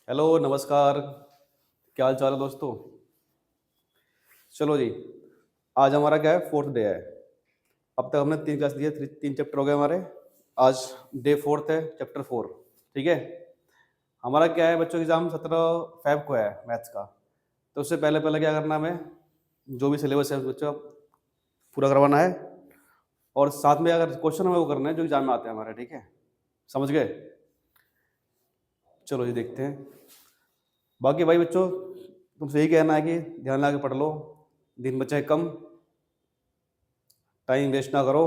Hello नमस्कार। क्या हाल चाल है दोस्तों। चलो जी, आज हमारा क्या है, फोर्थ डे है। अब तक हमने 3 क्लास ली है, 3 चैप्टर हो गए हमारे। आज डे फोर्थ है, चैप्टर 4। ठीक है। हमारा क्या है बच्चों, एग्जाम 17 फेब को है मैथ्स का। तो उससे पहले पहले क्या करना है, हमें जो भी सिलेबस है बच्चों पूरा करवाना है। और साथ में अगर क्वेश्चन हमें वो करना है जो एग्जाम में आते हैं हमारे। ठीक है, समझ गए। चलो जी देखते हैं। बाकी भाई बच्चों, तुमसे यही कहना है कि ध्यान लगा के पढ़ लो। दिन बचे कम, टाइम वेस्ट ना करो।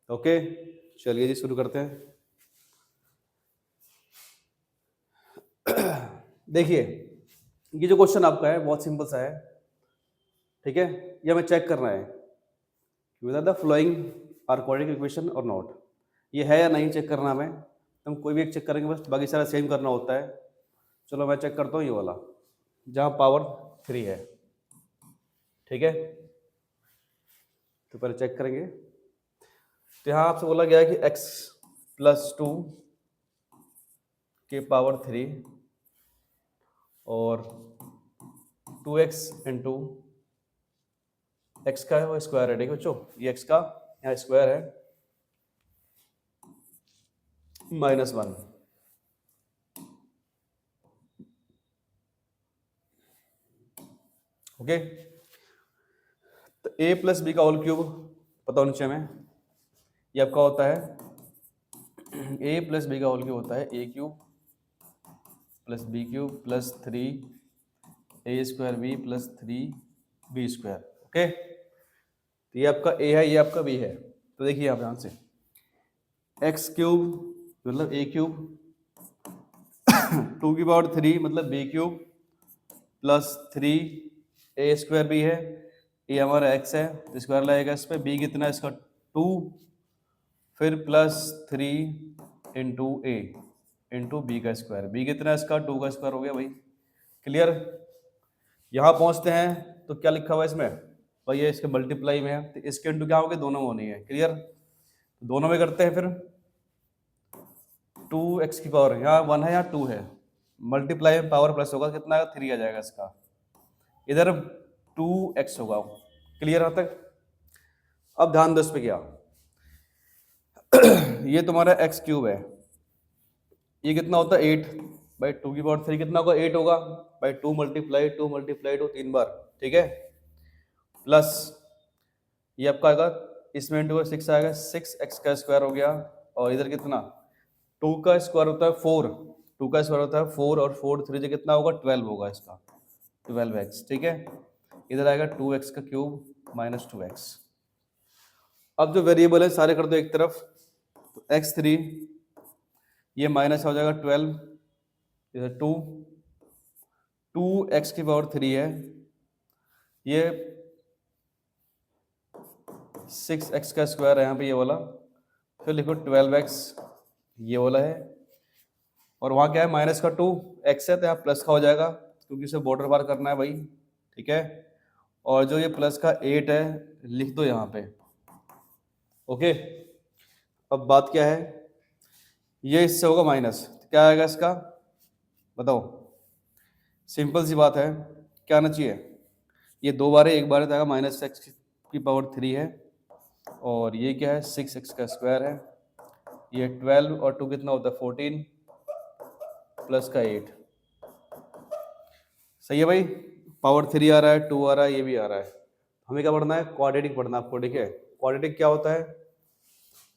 ओके, चलिए जी शुरू करते हैं। देखिए, ये जो क्वेश्चन आपका है बहुत सिंपल सा है। ठीक है, ये हमें चेक करना है whether the following are quadratic equation or not. ये है या नहीं चेक करना हमें। हम कोई भी एक चेक करेंगे, बस बाकी सारा सेम करना होता है। चलो मैं चेक करता हूँ ये वाला, जहाँ पावर 3 है। ठीक है, तो पहले चेक करेंगे। तो यहाँ आपसे बोला गया है कि x+2 के पावर 3 और 2x इंटू एक्स का है वो स्क्वायर है। ठीक है बच्चों, ये एक्स का यहाँ स्क्वायर है -1। ओके, तो a प्लस बी का होल क्यूब पता होना चाहिए हमें। ये आपका होता है a प्लस बी का होल क्यूब होता है a cube plus b cube plus 3 a² b plus 3 b²। Okay, तो ये आपका a है, ये आपका b है। तो देखिए आप ध्यान से, x³ मतलब a³ 2 की पावर 3 मतलब b³ प्लस 3 a² b है। ये हमारा x है तो स्क्वायर लगेगा इस पर। b कितना है इसका 2, फिर plus 3 into a into b का स्क्वायर। b कितना है इसका 2 का स्क्वायर हो गया भाई। क्लियर। यहाँ पहुँचते हैं तो क्या लिखा हुआ है इसमें भाई, ये इसके मल्टीप्लाई में है तो इसके इंटू क्या हो गया, दोनों में होनी है। क्लियर, तो दोनों में करते हैं। फिर 2x की पावर, यहाँ 1 है यहाँ 2 है, मल्टीप्लाई में पावर प्लस होगा, कितना 3 आ जाएगा इसका। इधर 2x होगा। क्लियर यहाँ तक। अब ध्यान दो इस पे क्या ये तुम्हारा x³ है, ये कितना होता है 8 बाई 2 की पावर 3 कितना होगा 8 होगा बाई 2 मल्टीप्लाई 2 3 बार। ठीक है, प्लस ये आपका आएगा, इसमें इंटू 6 आएगा, 6x का स्क्वायर हो गया। और इधर कितना 2 का स्क्वायर होता है 4, 2 का स्क्वायर होता है 4 और 4 3 से कितना होगा 12 होगा इसका, 12x। ठीक है, इधर आएगा 2x का क्यूब माइनस 2x। अब जो वेरिएबल है सारे कर दो एक तरफ, तो x3 ये माइनस हो जाएगा 12, इधर 2x की पावर 3 है, ये 6x का स्क्वायर है यहाँ पे ये वाला, फिर लिखो 12x ये वाला है। और वहाँ क्या है माइनस का 2x है तो यहाँ प्लस का हो जाएगा क्योंकि इसे बॉर्डर पार करना है भाई। ठीक है, और जो ये प्लस का 8 है लिख दो यहाँ पे। ओके, अब बात क्या है, ये इससे होगा माइनस, तो क्या आएगा इसका बताओ। सिंपल सी बात है, क्या आना चाहिए, ये 2 बार है, एक बार तो आएगा -x की पावर 3 है, और ये क्या है 6x का स्क्वायर है, ये 12 और 2 कितना होता है 14 प्लस का 8। सही है भाई, पावर 3 आ रहा है, 2 आ रहा है, ये भी आ रहा है। हमें क्या पढ़ना है, क्वाड्रेटिक पढ़ना है आपको। ठीक है, क्वाड्रेटिक क्या होता है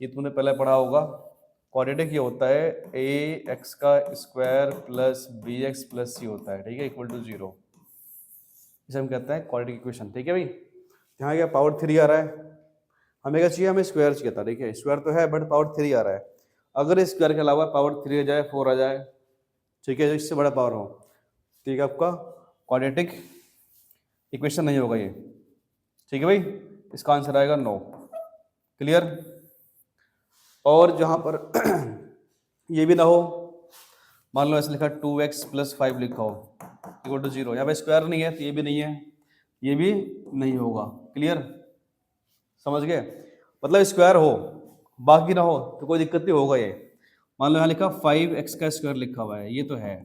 ये तुमने पहले पढ़ा होगा। क्वाड्रेटिक ये होता है ax का square plus bx plus c होता है। ठीक है, इक्वल टू 0, इसे हम कहते हैं क्वाड्रेटिक इक्वेशन। ठीक है भाई, यहाँ क्या पावर 3 आ रहा है, हमें क्या चाहिए, हमें स्क्वायर चाहिए था। ठीक है, स्क्वायर तो है बट पावर 3 आ रहा है। अगर इस स्क्वायर के अलावा पावर 3 आ जाए, 4 आ जाए, ठीक है, इससे बड़ा पावर हो, ठीक है, आपका क्वाड्रेटिक इक्वेशन नहीं होगा ये। ठीक है भाई, इसका आंसर आएगा 9। क्लियर। और जहाँ पर ये भी ना हो, मान लो ऐसे लिखा 2x प्लस 5 लिखा हो इक्वल टू 0, यहाँ पे स्क्वायर नहीं है तो ये भी नहीं है, ये भी नहीं होगा। क्लियर, समझ गए। मतलब स्क्वायर हो बाकी ना हो तो कोई दिक्कत नहीं होगा ये। मान लो यहाँ लिखा 5x का स्क्वायर लिखा हुआ है, ये तो है,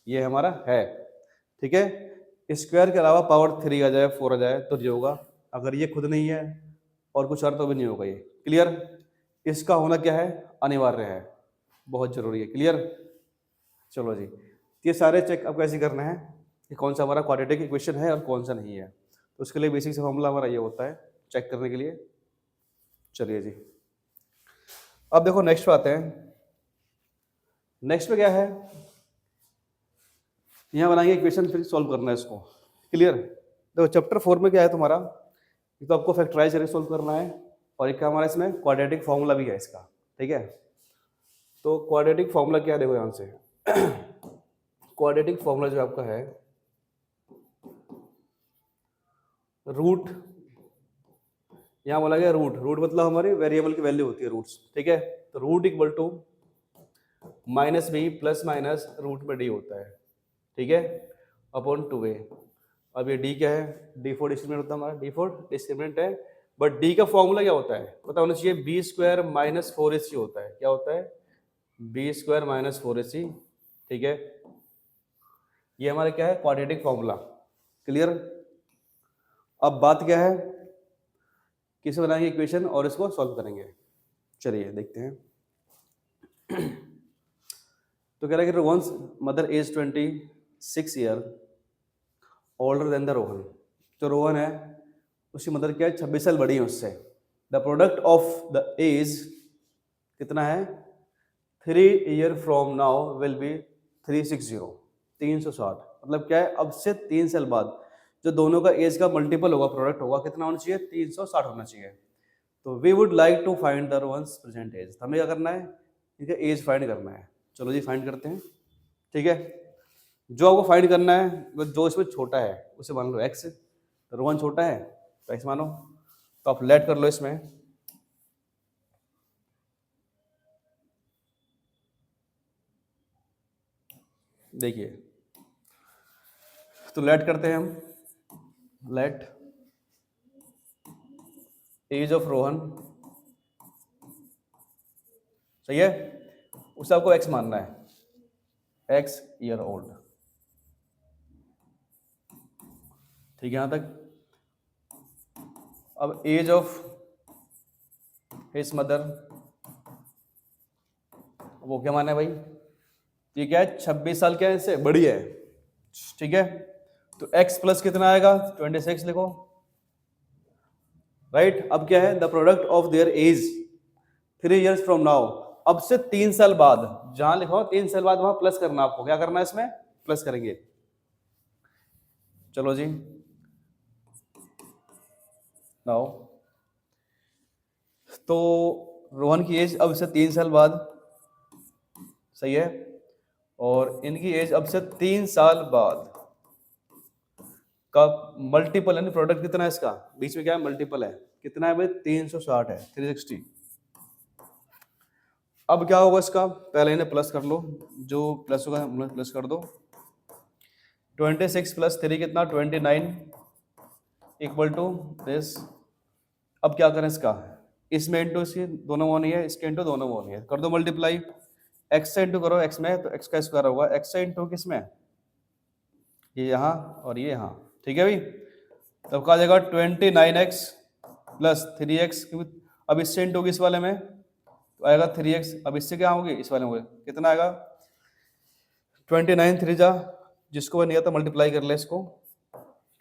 ये हमारा है, ठीक है। स्क्वायर के अलावा पावर 3 आ जाए, 4 आ जाए तो ये होगा, अगर ये खुद नहीं है और कुछ और तो भी नहीं होगा ये। क्लियर? इसका होना क्या है, अनिवार्य है, बहुत जरूरी है। क्लियर? चलो जी, ये सारे चेक अब कैसे करना है कि कौन सा हमारा क्वाड्रेटिक इक्वेशन है और कौन सा नहीं है। तो उसके लिए बेसिक से फॉर्मूला हमारा ये होता है चेक करने के लिए। चलिए जी, अब देखो नेक्स्ट पे आते हैं। नेक्स्ट पे क्या है, यहाँ बनाएंगे इक्वेशन, फिर सॉल्व करना है इसको। क्लियर? देखो चैप्टर 4 में क्या है तुम्हारा, ये तो आपको फैक्टराइज करके सॉल्व करना है, और एक हमारा इसमें क्वाड्रेटिक फॉर्मूला भी है इसका, ठीक है। तो क्वाड्रेटिक फॉर्मूला क्या है, देखो ध्यान से। क्वाड्रेटिक फॉर्मूला जो आपका है, रूट, यहाँ बोला गया रूट, रूट मतलब हमारी वेरिएबल की वैल्यू होती है रूट्स, ठीक है। तो root equal to minus b plus minus root में डी होता है, ठीक है, अपॉन 2a। अब ये डी क्या है, डी फोर डिस्क्रिमिनेंट होता है हमारा, डी फोर डिस्क्रिमिनेंट है, बट डी का फॉर्मूला क्या होता है पता होना चाहिए, बी स्क्वायर माइनस 4ac होता है। क्या होता है, बी स्क्वायर माइनस 4ac, ठीक है। ये हमारा क्या है, क्वाड्रेटिक फॉर्मूला। क्लियर? अब बात क्या है, किसे बनाएंगे इक्वेशन और इसको सॉल्व करेंगे। चलिए देखते हैं। तो कह रहा है कि once mother age 26 year older than the Rohan, जो रोहन है उसकी मदर क्या है, 26 साल बड़ी है उससे। The product of the age कितना है, 3 year from now will be 360, 360। मतलब क्या है, अब से 3 साल बाद जो दोनों का एज का मल्टीपल होगा, प्रोडक्ट होगा, कितना होना चाहिए, 360 होना चाहिए। तो we would like to find the Rohan's present age. हमें क्या करना है, इनका एज फाइंड करना है। चलो जी फाइंड करते हैं, ठीक है। जो आपको फाइंड करना है, जो इसमें छोटा है उसे मान लो x, तो रोहन छोटा है तो x मानो, तो आप लेट कर लो इसमें। देखिए, तो लेट करते हैं हम, लेट एज ऑफ रोहन, सही है, उसे आपको x मानना है, x ईयर ओल्ड, ठीक है यहां तक। अब एज ऑफ हिज मदर, वो क्या माना है भाई, ये क्या है, 26 साल क्या है, इससे बड़ी है, ठीक है। तो x प्लस कितना आएगा, 26 लिखो, राइट। अब क्या है, the product of their age 3 years from now, अब से 3 साल बाद, जहां लिखो 3 साल बाद वहां प्लस करना, आपको क्या करना है इसमें, प्लस करेंगे। चलो जी, नाउ तो रोहन की एज अब से 3 साल बाद, सही है, और इनकी एज अब से 3 साल बाद का मल्टीपल, यानी प्रोडक्ट कितना है इसका, बीच में क्या है, मल्टीपल है, कितना है भाई, 360 है, 360। अब क्या होगा इसका, पहले इन्हें प्लस कर लो, जो प्लस होगा प्लस कर दो। 26 प्लस 3 कितना, 29 इक्वल टू दिस। अब क्या करें इसका, इसमें इंटू इसकी दोनों होनी है, इसके इंटू दोनों होनी है, कर दो मल्टीप्लाई। एक्स से इंटू करो एक्स में, तो एक्स का स्क्वायर होगा, एक्स से इंटू किस में, ये यहाँ और ये यहाँ, ठीक है भाई। तब कहा जाएगा 29x प्लस 3x, अब इससे इंटू होगी इस वाले में, तो आएगा 3x, अब इससे क्या होगी, इस वाले में कितना आएगा, 29 3 जा, जिसको नहीं आता मल्टीप्लाई कर ले इसको,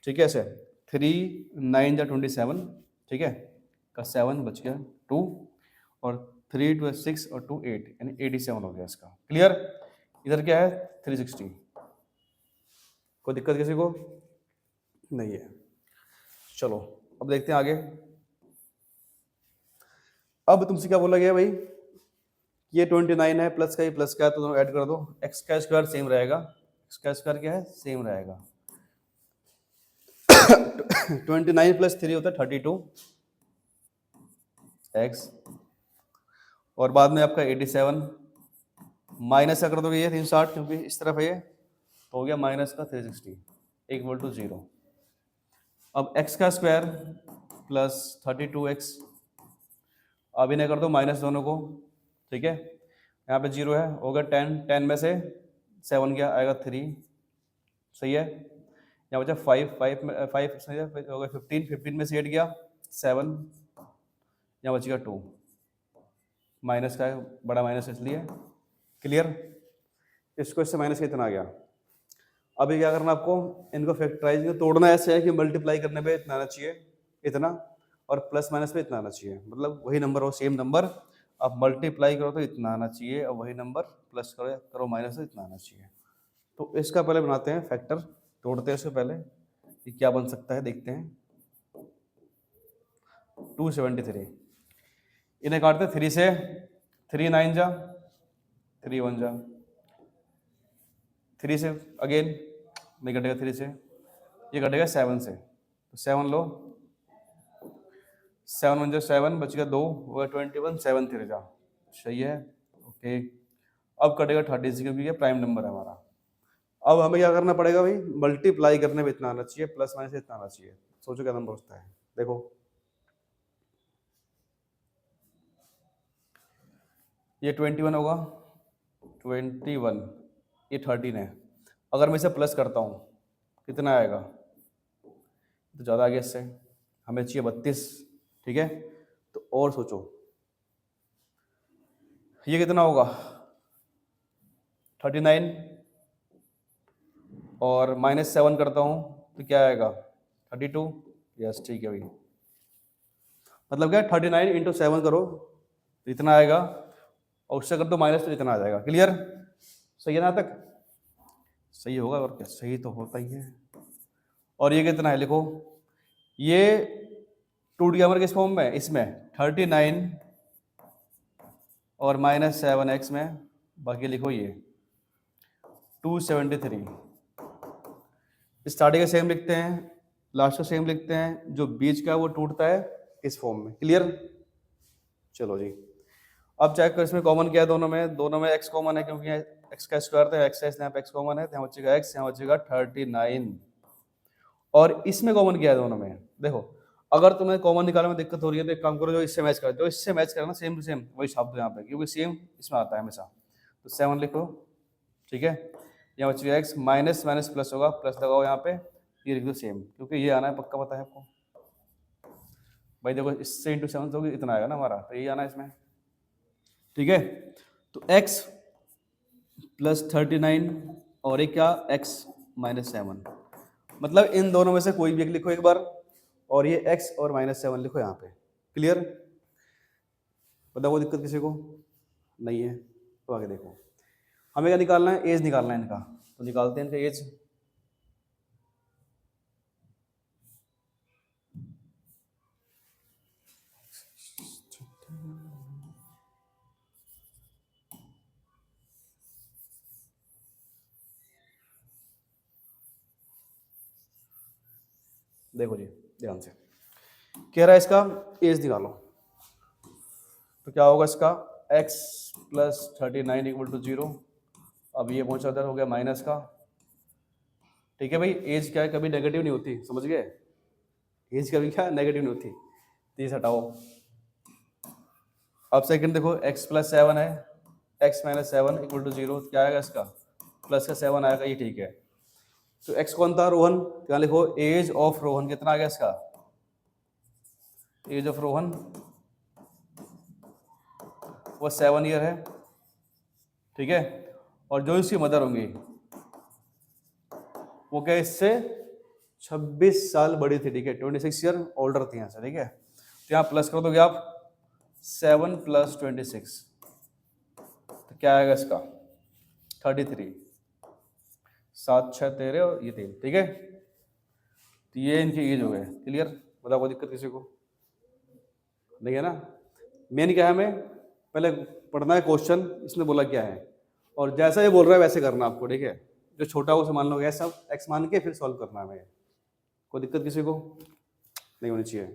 ठीक है, ऐसे 3 9 जा 27, ठीक है, का 7 बच गया 2, और 3 2 6 और 2 8, यानी 87 हो गया इसका। क्लियर? इधर क्या है, 360। कोई दिक्कत किसी को नहीं है। चलो अब देखते हैं आगे। अब तुमसे क्या बोला गया भाई, ये 29 है, प्लस का ये प्लस का है, तो दोनों ऐड कर दो, एक्स का स्क्वायर सेम रहेगा, एक्स का स्क्वायर क्या है, सेम रहेगा। 29 प्लस 3 होता है 32 एक्स, और बाद में आपका 87 माइनस का कर दोगे ये 360, क्योंकि इस तरफ है ये, तो हो गया माइनस का 360 इक्वल टू 0। अब x का स्क्वायर प्लस 32x, अब इन्हें कर दो माइनस दोनों को, ठीक है, यहाँ पे 0 है, होगा 10, 10 में से 7 क्या आएगा 3, सही है। यहाँ बचा 5, 5 में 5 सही है, हो गया 15, 15 में से 8 गया 7, यहाँ बचेगा 2, माइनस का है, बड़ा माइनस इसलिए, क्लियर। इसको इससे माइनस कितना आ गया। अभी क्या करना आपको, इनको फैक्टराइज तोड़ना ऐसे है कि मल्टीप्लाई करने पे इतना आना चाहिए, इतना, और प्लस माइनस पे इतना आना चाहिए, मतलब वही नंबर हो, सेम नंबर, आप मल्टीप्लाई करो तो इतना आना चाहिए, और वही नंबर प्लस करो माइनस तो इतना आना चाहिए। तो इसका पहले बनाते हैं फैक्टर, तोड़ते हैं इससे पहले कि क्या बन सकता है, देखते हैं। 273, इन्हें काटते हैं 3 से, 3 9 जा, 3 1 जा, 3 से अगेन नहीं कटेगा, 3 से ये कटेगा 7 से, तो 7 लो, 7 1 7, बच गया 2, वो 21, 7 3 जा, सही है, ओके। अब कटेगा 30 से, क्योंकि ये प्राइम नंबर है हमारा। अब हमें क्या करना पड़ेगा भाई, मल्टीप्लाई करने में इतना आना चाहिए, प्लस माइनस इतना आना चाहिए। सोचो क्या नंबर होता है, देखो ये 21 होगा, 21, ये 13 है। अगर मैं इसे प्लस करता हूँ कितना आएगा, तो ज़्यादा आ गया इससे, हमें चाहिए 32, ठीक है। तो और सोचो ये कितना होगा, 39, और -7 करता हूँ तो क्या आएगा 32, यस ठीक है भाई। मतलब क्या 39 इंटू 7 करो तो इतना आएगा, और उससे कर दो माइनस तो इतना आ जाएगा, क्लियर, सही है ना तक, सही होगा और क्या, सही तो होता ही है। और ये कितना है लिखो, ये टूट गया हमारे किस फॉर्म में, इसमें 39 और -7x में, बाकी लिखो ये 273। स्टार्टिंग का सेम लिखते हैं, लास्ट का सेम लिखते हैं, जो बीच का वो टूटता है इस फॉर्म में, क्लियर। चलो जी, अब चेक करो इसमें कॉमन क्या है, दोनों में x कॉमन है, क्योंकि x का स्क्वायर था, x है, यहाँ पे x कॉमन है, तो यहाँ बचेगा x, यहाँ बचेगा 39। और इसमें कॉमन क्या है दोनों में, देखो अगर तुम्हें कॉमन निकालने में दिक्कत हो रही है तो एक काम करो, जो इससे मैच कर, जो इससे मैच करना सेम टू सेम वही छाप दो यहाँ पे, क्योंकि सेम इसमें आता है हमेशा। तो 7 लिखो, ठीक है, यहाँ बचेगा x, माइनस माइनस प्लस होगा, प्लस लगाओ यहाँ पे, ये लिख दो सेम, क्योंकि ये आना है पक्का, पता है आपको भाई। देखो इससे इंटू 7 होगी, इतना आएगा ना हमारा, तो यही आना है इसमें, ठीक है। तो x प्लस 39 और एक क्या x -7, मतलब इन दोनों में से कोई भी एक लिखो एक बार, और ये x और -7 लिखो यहाँ पे, क्लियर। बताओ कोई दिक्कत किसी को नहीं है, तो आगे देखो हमें क्या निकालना है, एज निकालना है इनका, तो निकालते हैं इनका एज। देखो जी ध्यान से, कह रहा है इसका एज निकालो, तो क्या होगा इसका x प्लस 39 इक्वल टू 0। अब ये पहुंचा हो गया माइनस का, ठीक है भाई। एज क्या है, कभी नेगेटिव नहीं होती, समझ गए, एज कभी क्या नेगेटिव नहीं होती, 30 हटाओ। अब सेकंड देखो x प्लस 7 है, x माइनस 7 इक्वल टू 0, क्या आएगा इसका, प्लस का 7 आएगा, ये ठीक है। तो x कौन था, रोहन, क्या लिखो, एज ऑफ रोहन कितना आ गया इसका, एज ऑफ रोहन वो 7 ईयर है, ठीक है। और जो इसकी मदर होंगी वो क्या इससे 26 साल बड़ी थी, ठीक है, 26 ईयर ओल्डर थी यहाँ से, ठीक है। तो यहाँ प्लस कर दोगे आप 7 प्लस 26, तो क्या आएगा इसका 33, 7 6 13 और ये 3, ठीक है। तो ये इनकी एज हो गए, क्लियर। बताओ कोई दिक्कत किसी को नहीं है ना। मेन क्या है, हमें पहले पढ़ना है क्वेश्चन, इसने बोला क्या है, और जैसा ये बोल रहा है वैसे करना आपको, ठीक है। जो छोटा हो उसे मान लो ऐसा x मान के फिर सॉल्व करना है हमें। कोई दिक्कत किसी को नहीं होनी चाहिए।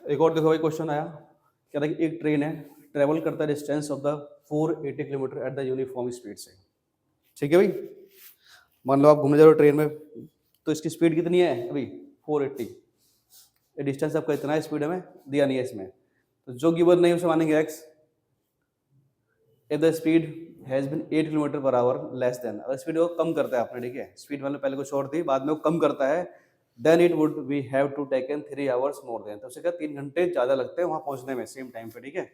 एक और देखो भाई क्वेश्चन आया, कह रहा है कि एक ट्रेन है, ट्रेवल करता है distance of the 480 kilometre at the uniform speed से, ठीक है भाई। मान लो आप घूमने जा रहे हो ट्रेन में, तो इसकी स्पीड कितनी है अभी 480, ये डिस्टेंस आपका इतना है, स्पीड हमें दिया नहीं है इसमें, तो जो गिवन नहीं उसे मानेंगे x, if the speed has been 8 kilometre per our less then, अगर स्पीड को कम करता है आपने, ठीक है, स्पीड मतलब पहले कुछ और थी, बाद में वो कम करता है, then it would we have to taken 3 hours more than, तो उसे क्या 3 घंटे ज़्यादा लगते हैं वहाँ पहुँचने में सेम टाइम पे, ठीक है।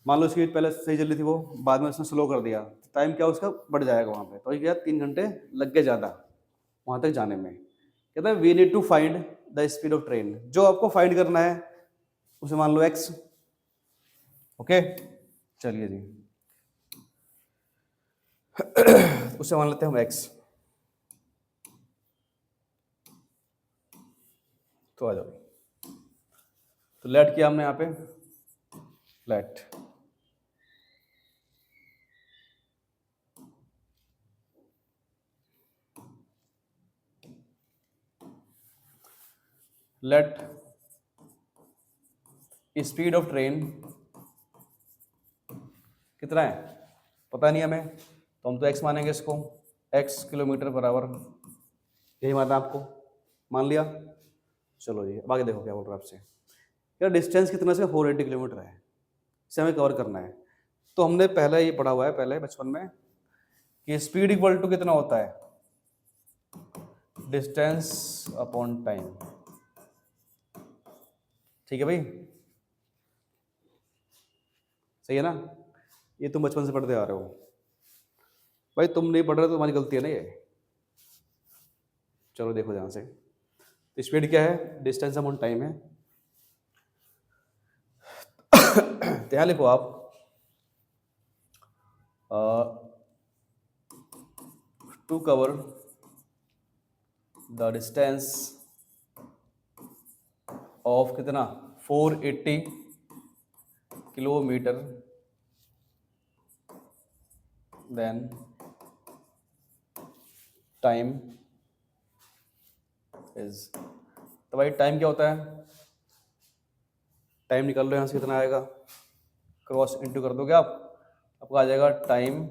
मान लो स्पीड पहले सही चल रही थी वो, बाद में उसने स्लो कर दिया, टाइम क्या उसका बढ़ जाएगा वहाँ पे, तो ये क्या 3 घंटे लग गए ज़्यादा वहाँ तक जाने में। कहता है we need to find the speed of train, जो आपको फाइंड करना है उसे मान लो x, ओके। चलिए जी उसे मान लेते हैं हम x, तो आ जाओ, तो लेट किया हमने यहाँ पे, let let speed of train कितना है पता नहीं हमें, तो हम तो x मानेंगे इसको, x किलोमीटर पर आवर, यही मानना आपको, मान लिया। चलो जी अब आगे देखो क्या बोल रहा है आपसे, यार डिस्टेंस कितना से 480 किलोमीटर है, इसे हमें कवर करना है। तो हमने पहले ये पढ़ा हुआ है पहले बचपन में कि स्पीड इक्वल टू कितना होता है, डिस्टेंस अपॉन टाइम, ठीक है भाई, सही है ना, ये तुम बचपन से पढ़ते आ रहे हो भाई, तुम नहीं पढ़ रहे तो तुम्हारी गलती है ना ये। चलो देखो ध्यान से, तो स्पीड क्या है, डिस्टेंस अपॉन टाइम है। तो यहाँ लिखो आप to cover the distance of कितना 480 किलोमीटर, देन टाइम इज, तो भाई टाइम क्या होता है, टाइम निकाल लो यहाँ से कितना आएगा, क्रॉस इंटू कर दोगे आप, आपको आ जाएगा time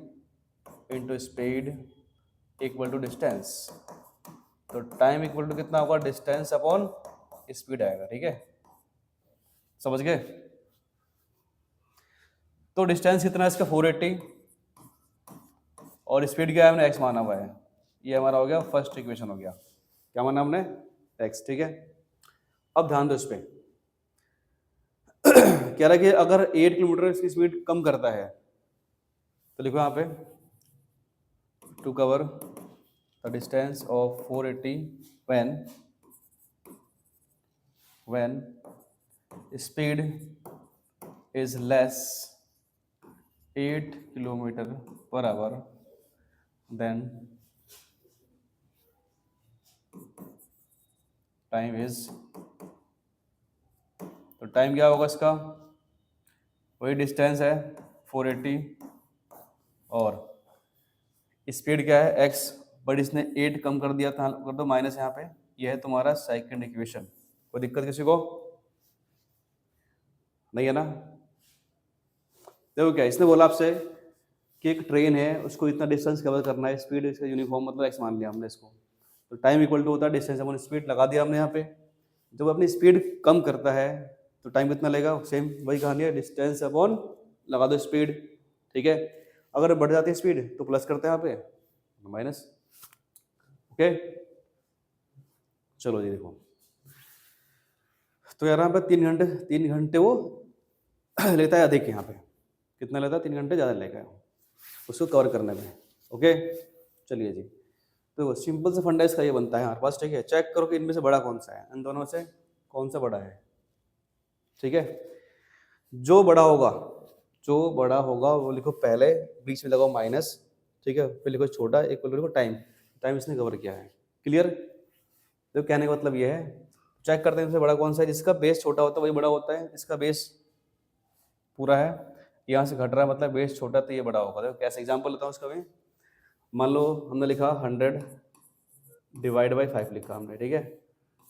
into speed equal to distance, तो टाइम इक्वल टू कितना होगा, डिस्टेंस अपॉन स्पीड आएगा, ठीक है, समझ गए। तो डिस्टेंस कितना है इसका 480, और स्पीड क्या है हमने x माना हुआ है, ये हमारा हो गया फर्स्ट इक्वेशन हो गया, क्या माना हमने x, ठीक है। अब ध्यान दो इस पे कह रहा है कि अगर 8 किलोमीटर इसकी स्पीड कम करता है, तो लिखो यहाँ पे to cover the distance of 480 when speed is less 8 kilometre per hour then time is, तो टाइम क्या होगा इसका, वही डिस्टेंस है 480 और स्पीड क्या है x, बट इसने 8 कम कर दिया था, कर दो माइनस यहाँ पे, यह है तुम्हारा सेकंड इक्वेशन। कोई दिक्कत किसी को नहीं है ना। देखो क्या इसने बोला आपसे कि एक ट्रेन है उसको इतना डिस्टेंस कवर करना है, स्पीड इसका यूनिफॉर्म मतलब x मान लिया हमने इसको, तो टाइम इक्वल टू होता है डिस्टेंस अपॉन स्पीड, लगा दिया हमने यहाँ पे। जब अपनी स्पीड कम करता है तो टाइम कितना लेगा, सेम वही कहानी है, डिस्टेंस अपॉन लगा दो स्पीड, ठीक है। अगर बढ़ जाती है स्पीड तो प्लस करते हैं यहाँ पे माइनस, ओके। चलो जी देखो, तो यार यहाँ पे 3 घंटे वो लेता है अधिक, यहाँ पे कितना लेता है, 3 घंटे ज़्यादा लेगा उसको कवर करने में, ओके। चलिए जी, तो सिंपल से फंडा इसका ये बनता है हमारे पास, ठीक है। चेक करो कि इनमें से बड़ा कौन सा है, इन दोनों से कौन सा बड़ा है, ठीक है। जो बड़ा होगा वो लिखो पहले, बीच में लगाओ माइनस, ठीक है, फिर लिखो छोटा, एक लिखो टाइम, टाइम इसने कवर किया है, क्लियर। तो कहने का मतलब ये है, चेक करते हैं इनसे बड़ा कौन सा है, जिसका बेस छोटा होता है वही बड़ा होता है, जिसका बेस पूरा है यहाँ से घट रहा है मतलब बेस छोटा, तो ये बड़ा होगा। देखो कैसे एग्जांपल लेता हूँ इसका भी, मान लो हमने लिखा 100 डिवाइड बाई 5 लिखा हमने, ठीक है,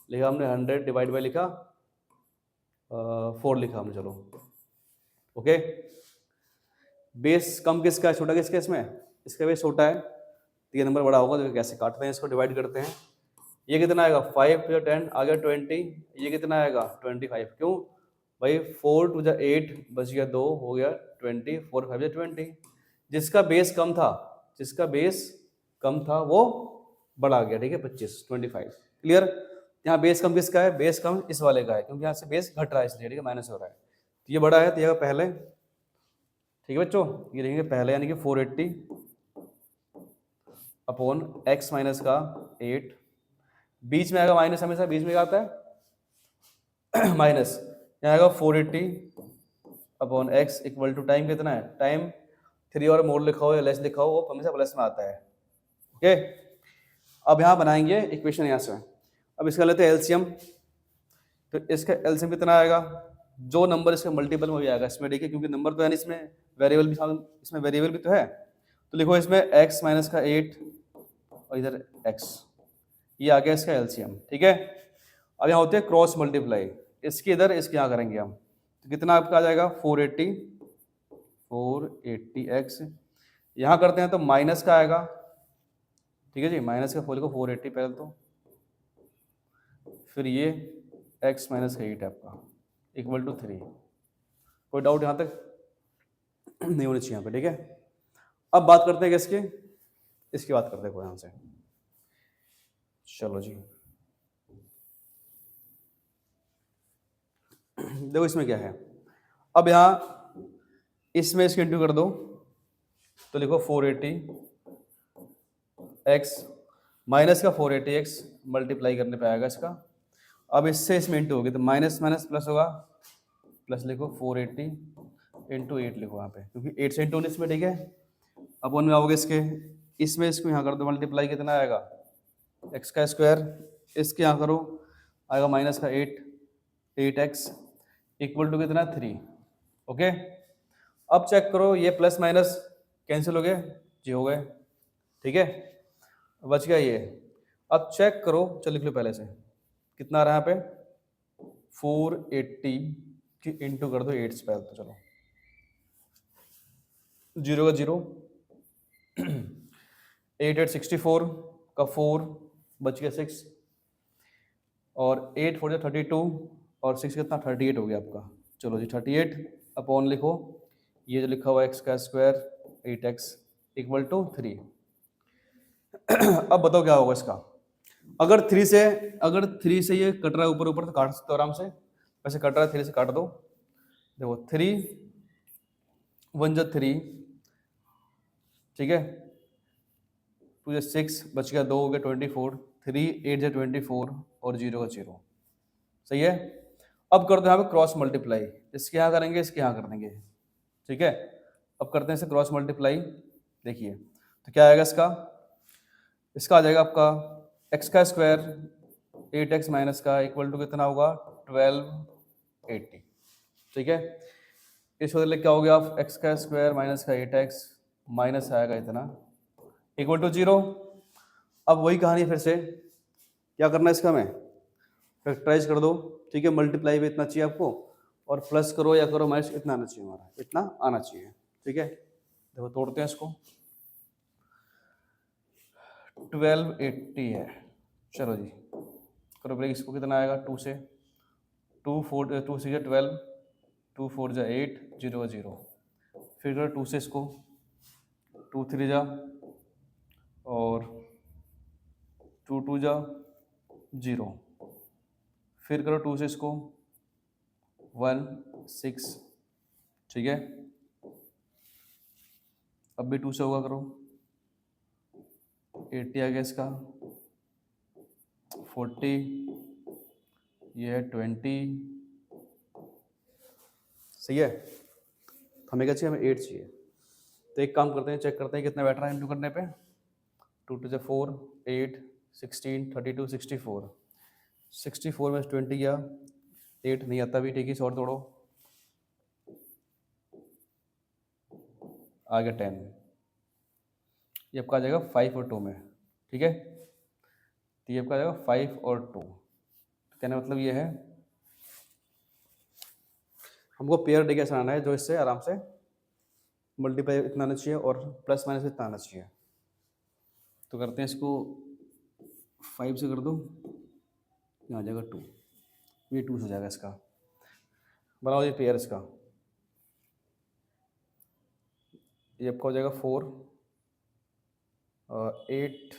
लिखा हमने 100 डिवाइड बाई लिखा 4 लिखा हमने, चलो ओके। बेस कम किसका है, छोटा किसका है, इसमें इसका बेस छोटा है, तो ये नंबर बड़ा होगा। तो कैसे काटते हैं इसको, डिवाइड करते हैं, ये कितना आएगा 5 या 10 आ गया 20, ये कितना आएगा 25, क्यों भाई 4 टू जा 8 बच गया 2 हो गया 20, 4 5 जा 20। जिसका बेस कम था, जिसका बेस कम था वो बड़ा गया, ठीक है 25 25। क्लियर। यहाँ बेस कम किसका है, बेस कम इस वाले का है क्योंकि यहाँ से बेस घट रहा है इसलिए, ठीक है माइनस हो रहा है। तो ये बड़ा है तो ये पहले, ठीक है बच्चों, ये देखेंगे पहले यानी कि 480 अपॉन x माइनस का 8, बीच में आएगा माइनस, हमेशा बीच में क्या आता है माइनस। यहाँ आएगा 480 upon x equal to time कितना है, टाइम 3 और मोर लिखा हो या लेस लिखा हो वो हमेशा प्लस में आता है। ओके, अब यहाँ बनाएंगे इक्वेशन यहाँ से। अब इसका लेते हैं एलसीएम, तो इसका एलसीएम कितना आएगा, जो नंबर इसके मल्टीपल में भी आएगा इसमें, ठीक है क्योंकि नंबर तो है नहीं इसमें, वेरिएबल भी, इसमें वेरिएबल भी तो है। तो लिखो इसमें x माइनस का 8 और इधर x, ये आ गया इसका एलसीएम, ठीक है। अब यहाँ होते हैं क्रॉस मल्टीप्लाई, इसके इधर इसके यहाँ करेंगे हम, तो कितना आपका आ जाएगा 480x, यहाँ करते हैं तो माइनस का आएगा, ठीक है जी, माइनस का फोल को 480 पहले तो, फिर ये x माइनस का 8 आपका इक्वल टू 3। कोई डाउट यहाँ तक नहीं होनी चाहिए यहाँ पे, ठीक है। अब बात करते हैं किसकी, इसकी बात करते हैं कोई यहाँ से, चलो जी। देखो इसमें क्या है, अब यहाँ इसमें इसके इंटू कर दो, तो लिखो 480x माइनस का 480x मल्टीप्लाई करने पे आएगा इसका। अब इससे इसमें इंटू होगी तो माइनस माइनस प्लस होगा, प्लस लिखो 480 इंटू 8 लिखो यहाँ पे, क्योंकि 8 से इंटू इसमें, ठीक है। अब वन में आओगे इसके, इसमें इसको यहाँ कर दो मल्टीप्लाई, कितना आएगा x का स्क्वायर, इसके यहाँ करो आएगा माइनस का 8x इक्वल टू कितना 3। ओके, अब चेक करो ये प्लस माइनस कैंसिल हो गए, जी हो गए, ठीक है, बच गया ये। अब चेक करो, चल लिख लो पहले से, कितना आ रहा है यहाँ पे 480 की इंटू कर दो 8 से पहले तो, चलो 0 का 0 8 8 64 का 4 बच गया 6, और 8 4 32 और 6 कितना 38 हो गया आपका। चलो जी 38 अपॉन लिखो ये जो लिखा हुआ x का स्क्वायर 8x इक्वल टू 3। अब बताओ क्या होगा इसका, अगर 3 से ये कट रहा है ऊपर ऊपर तो काट सकते हो आराम से, वैसे कट रहा है 3 से काट दो, देखो 3 1 जा 3, ठीक है, 2 जा 6 बच गया 2 हो गया 24, 3 8 जा 24 और 0 का 0, सही है। अब कर दो यहाँ पे क्रॉस मल्टीप्लाई, इसके यहाँ करेंगे इसके यहाँ कर देंगे, ठीक है। अब करते हैं इसे क्रॉस मल्टीप्लाई, देखिए तो क्या आएगा इसका, इसका आ जाएगा आपका x का स्क्वायर 8x माइनस का इक्वल टू कितना होगा 1280, ठीक है। इस बदले क्या हो गया, x का स्क्वायर माइनस का 8x माइनस आएगा इतना इक्वल टू 0। अब वही कहानी फिर से, क्या करना है इसका, हमें फैक्टराइज कर दो, ठीक है, मल्टीप्लाई भी इतना चाहिए आपको, और प्लस करो या करो माइनस इतना आना चाहिए, हमारा इतना आना चाहिए, ठीक है। देखो तोड़ते हैं इसको, 1280 है, चलो जी करो ब्रेक, इसको कितना आएगा 2 से 2 4 2 6 12 2 4 जा 8 0 0, फिर करो 2 से इसको 2 3 जा और 2 2 जा 0, फिर करो 2 से इसको 1 6, ठीक है। अब भी 2 से होगा, करो 80 आ गया इसका 40, ये है 20, सही है। हमें क्या चाहिए, हमें 8 चाहिए, तो एक काम करते हैं, चेक करते हैं कितना बैठ रहा है इंटू करने पे, 2 2 जा 4 8 16 32 64, 64 में 20 गया 8 नहीं आता भी, ठीक है, और तोड़ो आ गया 10, ये आपका आ जाएगा 5 और 2 में, ठीक है। तो ये आपका आ जाएगा 5 और 2, तो कहने मतलब ये है हमको पेयर डे कैसे आना है जो इससे आराम से मल्टीप्लाई इतना आना चाहिए और प्लस माइनस इतना आना चाहिए। तो करते हैं इसको 5 से कर दो, यहाँ आ जाएगा 2, ये 2 से हो जाएगा इसका। बनाओ जी पेयर इसका, ये आपका हो जाएगा 4 8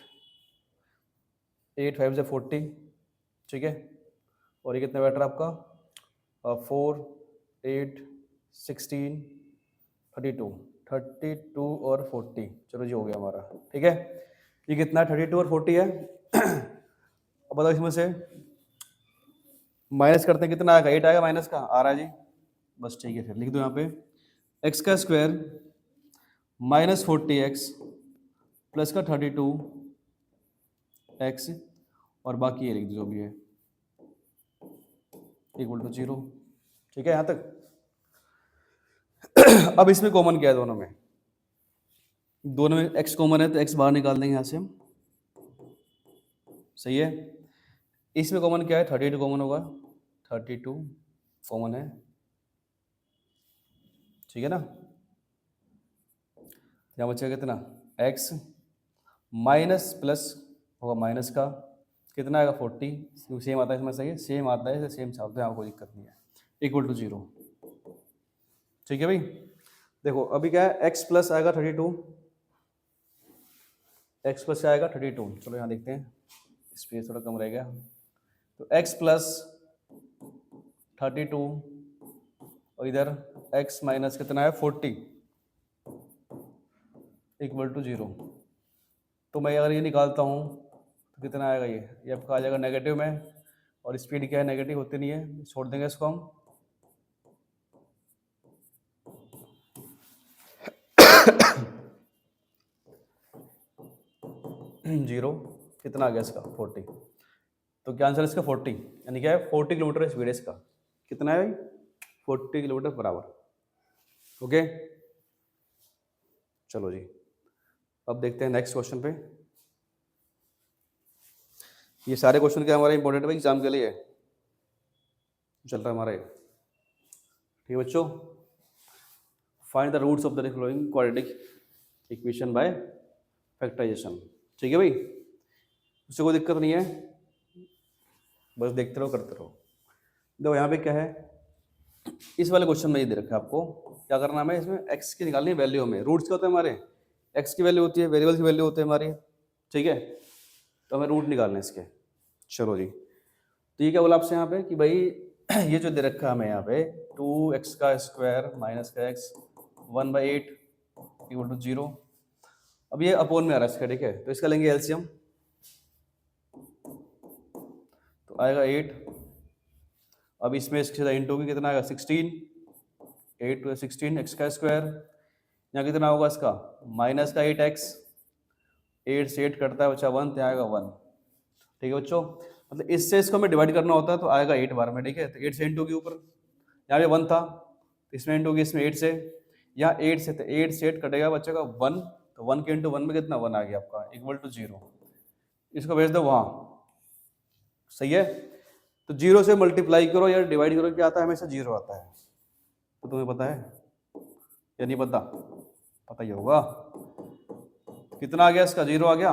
8 5 से 40, ठीक है। और ये कितना बैठ रहा है आपका 4 8 16 32 32 और 40, चलो जी हो गया हमारा, ठीक है। ये कितना है 32 और 40 है। अब बताओ इसमें से माइनस करते हैं कितना आएगा, 8 आएगा माइनस का, आ रहा है जी, बस ठीक है। फिर लिख दो यहाँ पे एक्स का स्क्वायर माइनस 40x प्लस का 32x और बाकी ये लिख दो जो भी है इक्वल टू 0, ठीक है यहाँ तक। अब इसमें कॉमन क्या है, दोनों में x कॉमन है तो x बाहर निकाल देंगे यहाँ से हम, सही है। इसमें कॉमन क्या है, 32 कॉमन होगा, 32 कॉमन है, ठीक है ना। यहाँ बचेगा कितना x माइनस प्लस होगा माइनस का कितना आएगा 40, सेम आता है इसमें, सही है, सेम आता है, सेम छापते हैं, आपको कोई दिक्कत नहीं है, इक्वल टू 0, ठीक है भाई। देखो अभी क्या है, x प्लस आएगा 32, x प्लस आएगा 32, चलो यहाँ देखते हैं, स्पेस थोड़ा कम रह गया, तो x प्लस 32 और इधर x माइनस कितना है 40 इक्वल टू 0। तो मैं अगर ये निकालता हूँ तो कितना आएगा, ये आपका आ जाएगा नेगेटिव में, और स्पीड क्या है नेगेटिव होती नहीं है, छोड़ देंगे इसको हम। जीरो कितना आ गया इसका 40, तो क्या आंसर इसका 40, यानी क्या है 40 किलोमीटर स्पीड है इसका, कितना है भाई 40 किलोमीटर पर आवर, ओके। चलो जी अब देखते हैं नेक्स्ट क्वेश्चन पे। ये सारे क्वेश्चन क्या हमारे इंपॉर्टेंट है एग्जाम के लिए, चल रहा है हमारा, ठीक है बच्चों। Find the roots of the following quadratic equation by factorisation, ठीक है भाई, उससे कोई दिक्कत नहीं है, बस देखते रहो करते रहो। देखो यहाँ पे क्या है, इस वाले क्वेश्चन में ये दे रखा है आपको, क्या करना है, इसमें x की निकालनी है वैल्यू, में रूट्स क्या होते हैं हमारे, x की वैल्यू होती है, वेरिएबल की वैल्यू होती है हमारी, ठीक है। तो हमें रूट निकालने हैं इसके, चलो जी। तो ये क्या बोला आपसे यहाँ पे कि भाई ये जो दे रखा है हमें यहाँ पे 2x का स्क्वायर माइनस का x 1/8 इक्वल टू 0, अब ये अपोन में आ रहा है इसका, ठीक है। तो इसका लेंगे एलसीएम, तो आएगा 8, अब इसमें इसके साथ इंटू की कितना आएगा 16, 8 टू 16 एक्स का स्क्वायर, यहाँ कितना होगा इसका माइनस का 8x, 8 से 8 कटता है बच्चा 1, तो आएगा 1, ठीक है बच्चों। मतलब इससे इसको हमें डिवाइड करना होता है तो आएगा 8 बार में, ठीक है। तो 8 से इंटू के ऊपर यहाँ पे 1 था, तो इसमें इंटू की इसमें 8 से, यहाँ 8 से, तो 8 से 8 कटेगा बच्चे का 1, तो 1 के इंटू 1 में कितना 1 आ गया आपका इक्वल टू 0, इसको भेज दो वहाँ, सही है। तो 0 से मल्टीप्लाई करो या डिवाइड करो, क्या आता है हमेशा 0 आता है, तो तुम्हें पता है या नहीं पता, पता ही होगा। कितना आ गया इसका 0 आ गया।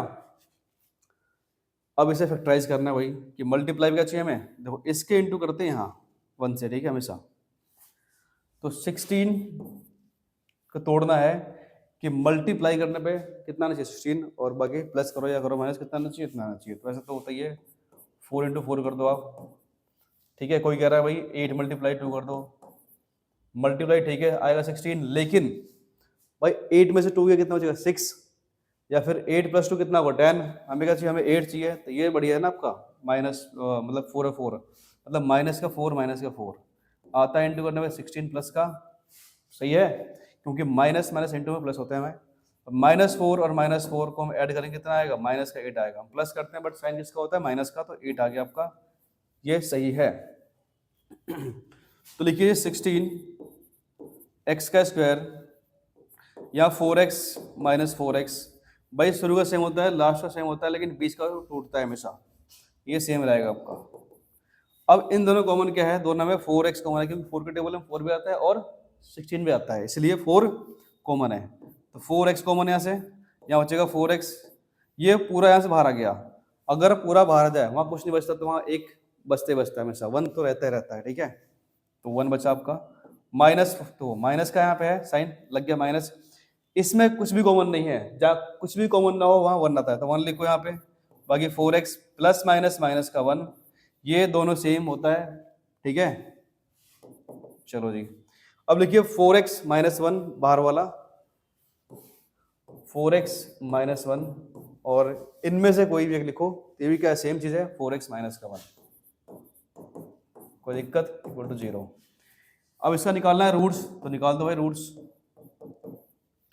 अब इसे फैक्टराइज करना है वही कि मल्टीप्लाई क्या चाहिए हमें, देखो इसके इंटू करते हैं यहाँ 1 से, ठीक है हमेशा। तो 16 को तोड़ना है कि मल्टीप्लाई करने पे कितना आना चाहिए 16, और बाकी प्लस करो या करो माइनस कितना आना चाहिए, इतना आना चाहिए। तो ऐसा तो होता ही है, 4 इंटू 4 कर दो आप, ठीक है। कोई कह रहा है भाई 8 मल्टीप्लाई 2 कर दो, मल्टीप्लाई ठीक है आएगा 16, लेकिन भाई 8 में से 2 कितना हो जाएगा 6, या फिर 8 प्लस 2 कितना होगा 10, हमें क्या चाहिए, हमें 8 चाहिए, तो ये बढ़िया है ना आपका माइनस मतलब 4 है 4, मतलब माइनस का 4 आता है इंटू करने में 16 प्लस का, सही है, क्योंकि माइनस माइनस इंटू में प्लस होते हैं हमें। -4 और -4 को हम ऐड करेंगे कितना आएगा, माइनस का 8 आएगा, हम प्लस करते हैं बट साइन किसका होता है माइनस का, तो 8 आ गया आपका, ये सही है। तो लिखिए 16 x का स्क्वायर या 4x माइनस 4x, भाई शुरू का सेम होता है लास्ट का सेम होता है, लेकिन बीच का टूटता है हमेशा, ये सेम रहेगा आपका। अब इन दोनों कॉमन क्या है, दोनों में 4x कॉमन है, क्योंकि 4 के टेबल में 4 भी आता है और 16 भी आता है, इसलिए 4 कॉमन है। तो 4x कॉमन यहाँ से, यहाँ बचेगा 4x, ये पूरा यहाँ से बाहर आ गया। अगर पूरा बाहर आ जाए वहाँ कुछ नहीं बचता, तो वहाँ एक बचते बचता है हमेशा, 1 तो रहता ही रहता है, ठीक है। तो 1 बचा आपका, माइनस, तो माइनस का यहाँ पे है साइन लग गया माइनस, इसमें कुछ भी कॉमन नहीं है, जहाँ कुछ भी कॉमन ना हो वहाँ 1 आता है, तो 1 लिखो यहाँ पे, बाकी 4x प्लस माइनस माइनस का 1, ये दोनों सेम होता है, ठीक है। चलो जी, अब लिखिए 4x माइनस 1 बाहर वाला, 4x माइनस 1, और इनमें से कोई भी एक लिखो, ये भी क्या सेम चीज है, 4x माइनस का 1, कोई दिक्कत, इक्वल टू 0। अब इसका निकालना है रूट्स, तो निकाल दो भाई रूट्स,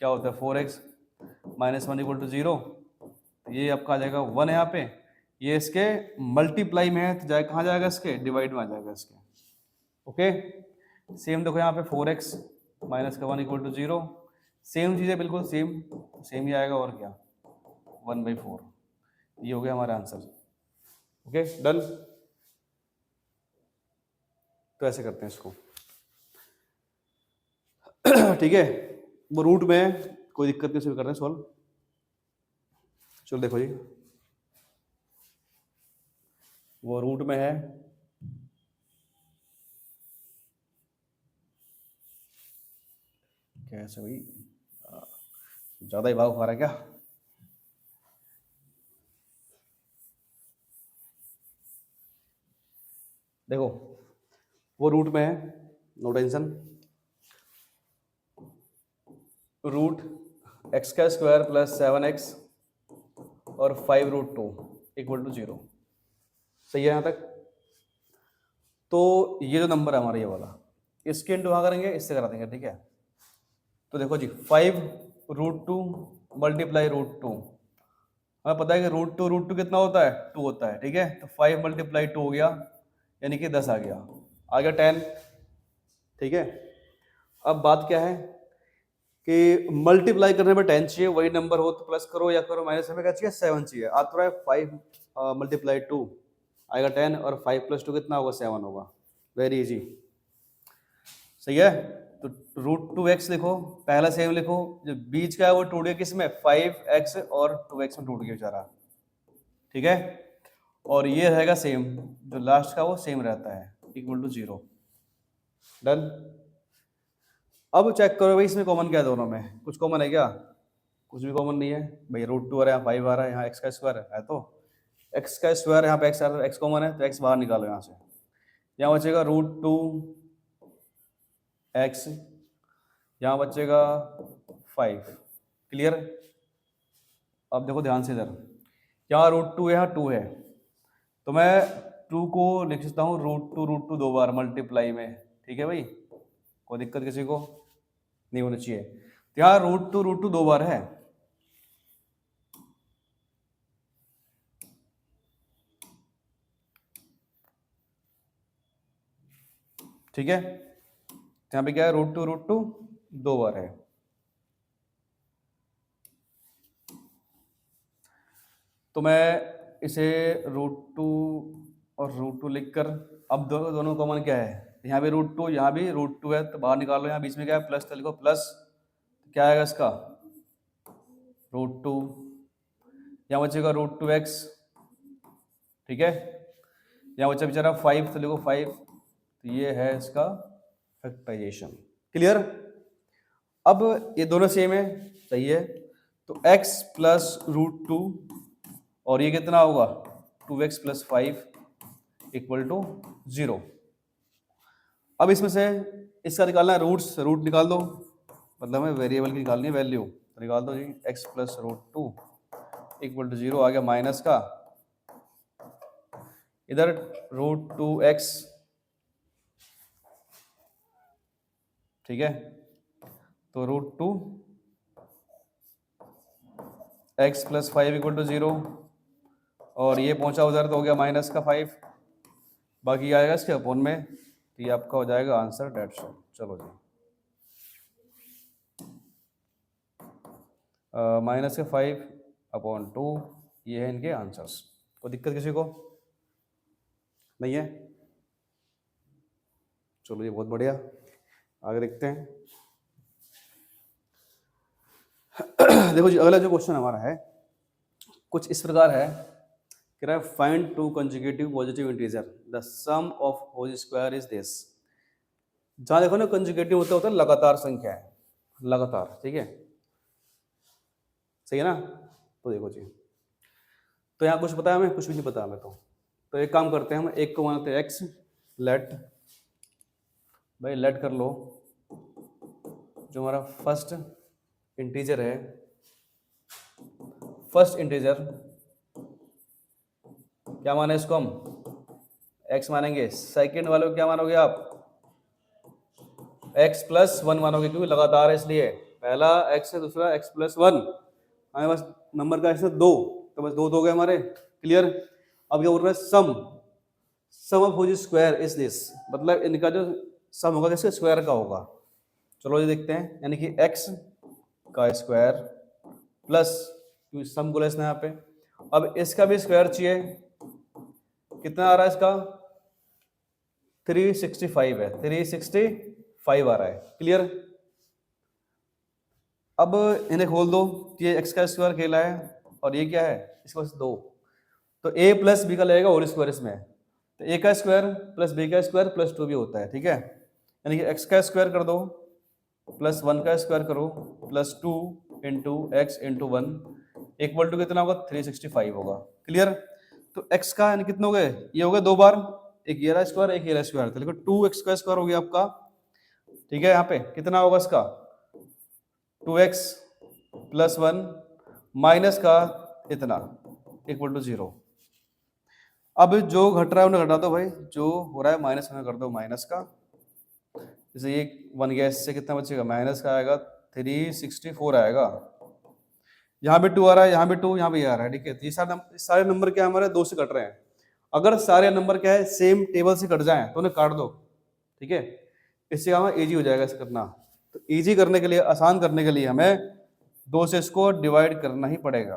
क्या होता है 4x माइनस 1 इक्वल टू 0, ये आपका आ जाएगा 1 यहाँ पे, ये इसके मल्टीप्लाई में है तो जाए कहाँ जाएगा, इसके डिवाइड में आ जाएगा इसके, ओके। सेम देखो यहाँ पे 4x माइनस का 1 इक्वल टू 0, सेम चीज़ है बिल्कुल सेम, सेम ही आएगा और क्या, 1/4, ये हो गया हमारा आंसर, ओके डन। तो ऐसे करते हैं इसको, ठीक है, वो रूट में है, कोई दिक्कत नहीं, शुरू करते हैं सॉल्व। चलो देखो जी, वो रूट में है, कैसे भाई, ज्यादा ही भाव खा रहा है क्या, देखो वो रूट में है, नो टेंशन, रूट एक्स का स्क्वायर प्लस 7x और 5√2 इक्वल टू 0, सही है यहाँ तक। तो ये जो नंबर है हमारा ये वाला, इसके इंटू करेंगे, इससे करा देंगे, ठीक है। तो देखो जी 5√2 मल्टीप्लाई √2, हमें पता है कि √2 कितना होता है, 2 होता है, ठीक है। तो 5 मल्टीप्लाई 2 हो गया, यानी कि 10 आ गया 10, ठीक है। अब बात क्या है कि मल्टीप्लाई करने में 10 चाहिए, वही नंबर हो तो प्लस करो या करो माइनस, हमें क्या चाहिए 7 चाहिए, आ तो रहा है 5 मल्टीप्लाई 2 आएगा 10, और 5 + 2 कितना होगा, 7 होगा, वेरी इजी, सही है। तो √2x लिखो, पहला सेम लिखो, जो बीच का है वो टूट गया किस में, 5x और 2x में टूट गया बेचारा, ठीक है। और ये रहेगा सेम, जो लास्ट का वो सेम रहता है, इक्वल टू 0, डन। अब चेक करो भाई इसमें कॉमन क्या है, दोनों में कुछ कॉमन है क्या, कुछ भी कॉमन नहीं है भाई, √2 आ रहा है, 5 आ रहा है, यहाँ x का स्क्वायर है, तो x का स्क्वायर यहाँ पे x आ रहा है, x कॉमन है तो x बाहर निकालो यहाँ से, यहाँ बचेगा √2x, यहाँ बचेगा 5, क्लियर। अब देखो ध्यान से इधर, यहाँ √2 यहाँ 2 है, तो मैं 2 को लिख सकता हूँ √2 2 बार मल्टीप्लाई में, ठीक है भाई, कोई दिक्कत किसी को नहीं होनी चाहिए। तो यहाँ √2 2 बार है, ठीक है। यहाँ पे क्या है, √2 2 बार है, तो मैं इसे √2 और √2 लिखकर, अब दोनों कॉमन क्या है, यहाँ भी √2 यहाँ भी √2 है, तो बाहर निकालो, यहाँ बीच में क्या है प्लस, तो लिखो प्लस, तो क्या आएगा इसका √2, यहाँ बचेगा √2x, ठीक है। यहाँ बचा बेचारा 5, तो लिखो 5, तो ये है इसका फैक्टराइजेशन, क्लियर। अब ये दोनों सेम है, सही है, तो x प्लस √2 और ये कितना होगा 2x + 5 इक्वल टू 0। अब इसमें से इसका निकालना है रूट्स, रूट निकाल दो, मतलब हमें वेरिएबल की निकालनी है वैल्यू, तो निकाल दो जी, x + √2 इक्वल टू 0 आ गया माइनस का, इधर √2x, ठीक है, तो √2x + 5 इक्वल टू 0, और ये पहुंचा उधर तो हो गया माइनस का 5, बाकी आएगा इसके अपोन में, तो ये आपका हो जाएगा आंसर, डेट्स ऑल। चलो जी, माइनस के 5/2, ये है इनके आंसर्स, कोई दिक्कत किसी को नहीं है। चलो ये बहुत बढ़िया, आगे देखते हैं। देखो जी, अगला जो क्वेश्चन हमारा है कुछ इस प्रकार है, कह रहा है find 2 consecutive positive integer, the sum of whole square is this. जहाँ देखो ना कंजुगेटिव होता होता है लगातार संख्या है, लगातार, ठीक है, सही है ना। तो देखो जी, तो यहाँ कुछ पता है हमें, कुछ भी नहीं पता हमें। तो एक काम करते हैं, हम एक को मानते हैं एक्स, लेट, भाई लेट कर लो, जो हमारा फर्स्ट इंटीजर है, फर्स्ट इंटीजर क्या माने इसको हम, एक्स मानेंगे। सेकंड वाले को क्या मानोगे आप, एक्स प्लस वन मानोगे, क्योंकि लगातार है इसलिए। पहला एक्स है, दूसरा एक्स प्लस वन, हमारे पास नंबर का है दो, तो बस दो गए हमारे, क्लियर। अब क्या बोल रहा है, sum of whose square is this, मतलब इनका जो सम होगा किसके स्क्वायर का होगा। चलो ये देखते हैं, यानी कि x का स्क्वायर प्लस, क्योंकि सम बोला इसने यहाँ पे, अब इसका भी स्क्वायर चाहिए, कितना आ रहा है इसका, 365 है, 365 आ रहा है, क्लियर। अब इन्हें खोल दो, ये x का स्क्वायर खेला है और ये क्या है, इसके पास दो, तो a प्लस बी का लगेगा होल स्क्वायर इसमें, तो a का स्क्वायर प्लस b का स्क्वायर प्लस 2 भी होता है, ठीक है। यानी कि x का स्क्वायर कर दो प्लस 1 का स्क्वायर करो plus 2 into x into one equal to कितना होगा, 365 होगा, क्लियर। तो x का यानी कितने हो गए, ये हो गए दो बार, एक ये रहा स्क्वायर, एक ये रहा स्क्वायर, तो लिखो 2x का स्क्वायर हो गया आपका, ठीक है। यहाँ पे कितना होगा इसका, 2x प्लस वन माइनस का इतना इक्वल टू 0। अब जो घट रहा है उन्हें घटा दो भाई, जो हो रहा है माइनस में कर दो माइनस का, जैसे ये वन गया, इससे कितना बचेगा, माइनस का आएगा 364 आएगा, यहाँ भी 2 आ रहा है, यहाँ भी 2, यहाँ भी आ रहा है, ठीक है। तो ये सारे नंबर क्या हमारे दो से कट रहे हैं। अगर सारे नंबर क्या है सेम टेबल से कट जाएं तो उन्हें काट दो, ठीक है, इससे हमें इजी हो जाएगा इसे करना। तो इजी करने के लिए, आसान करने के लिए हमें दो से इसको डिवाइड करना ही पड़ेगा।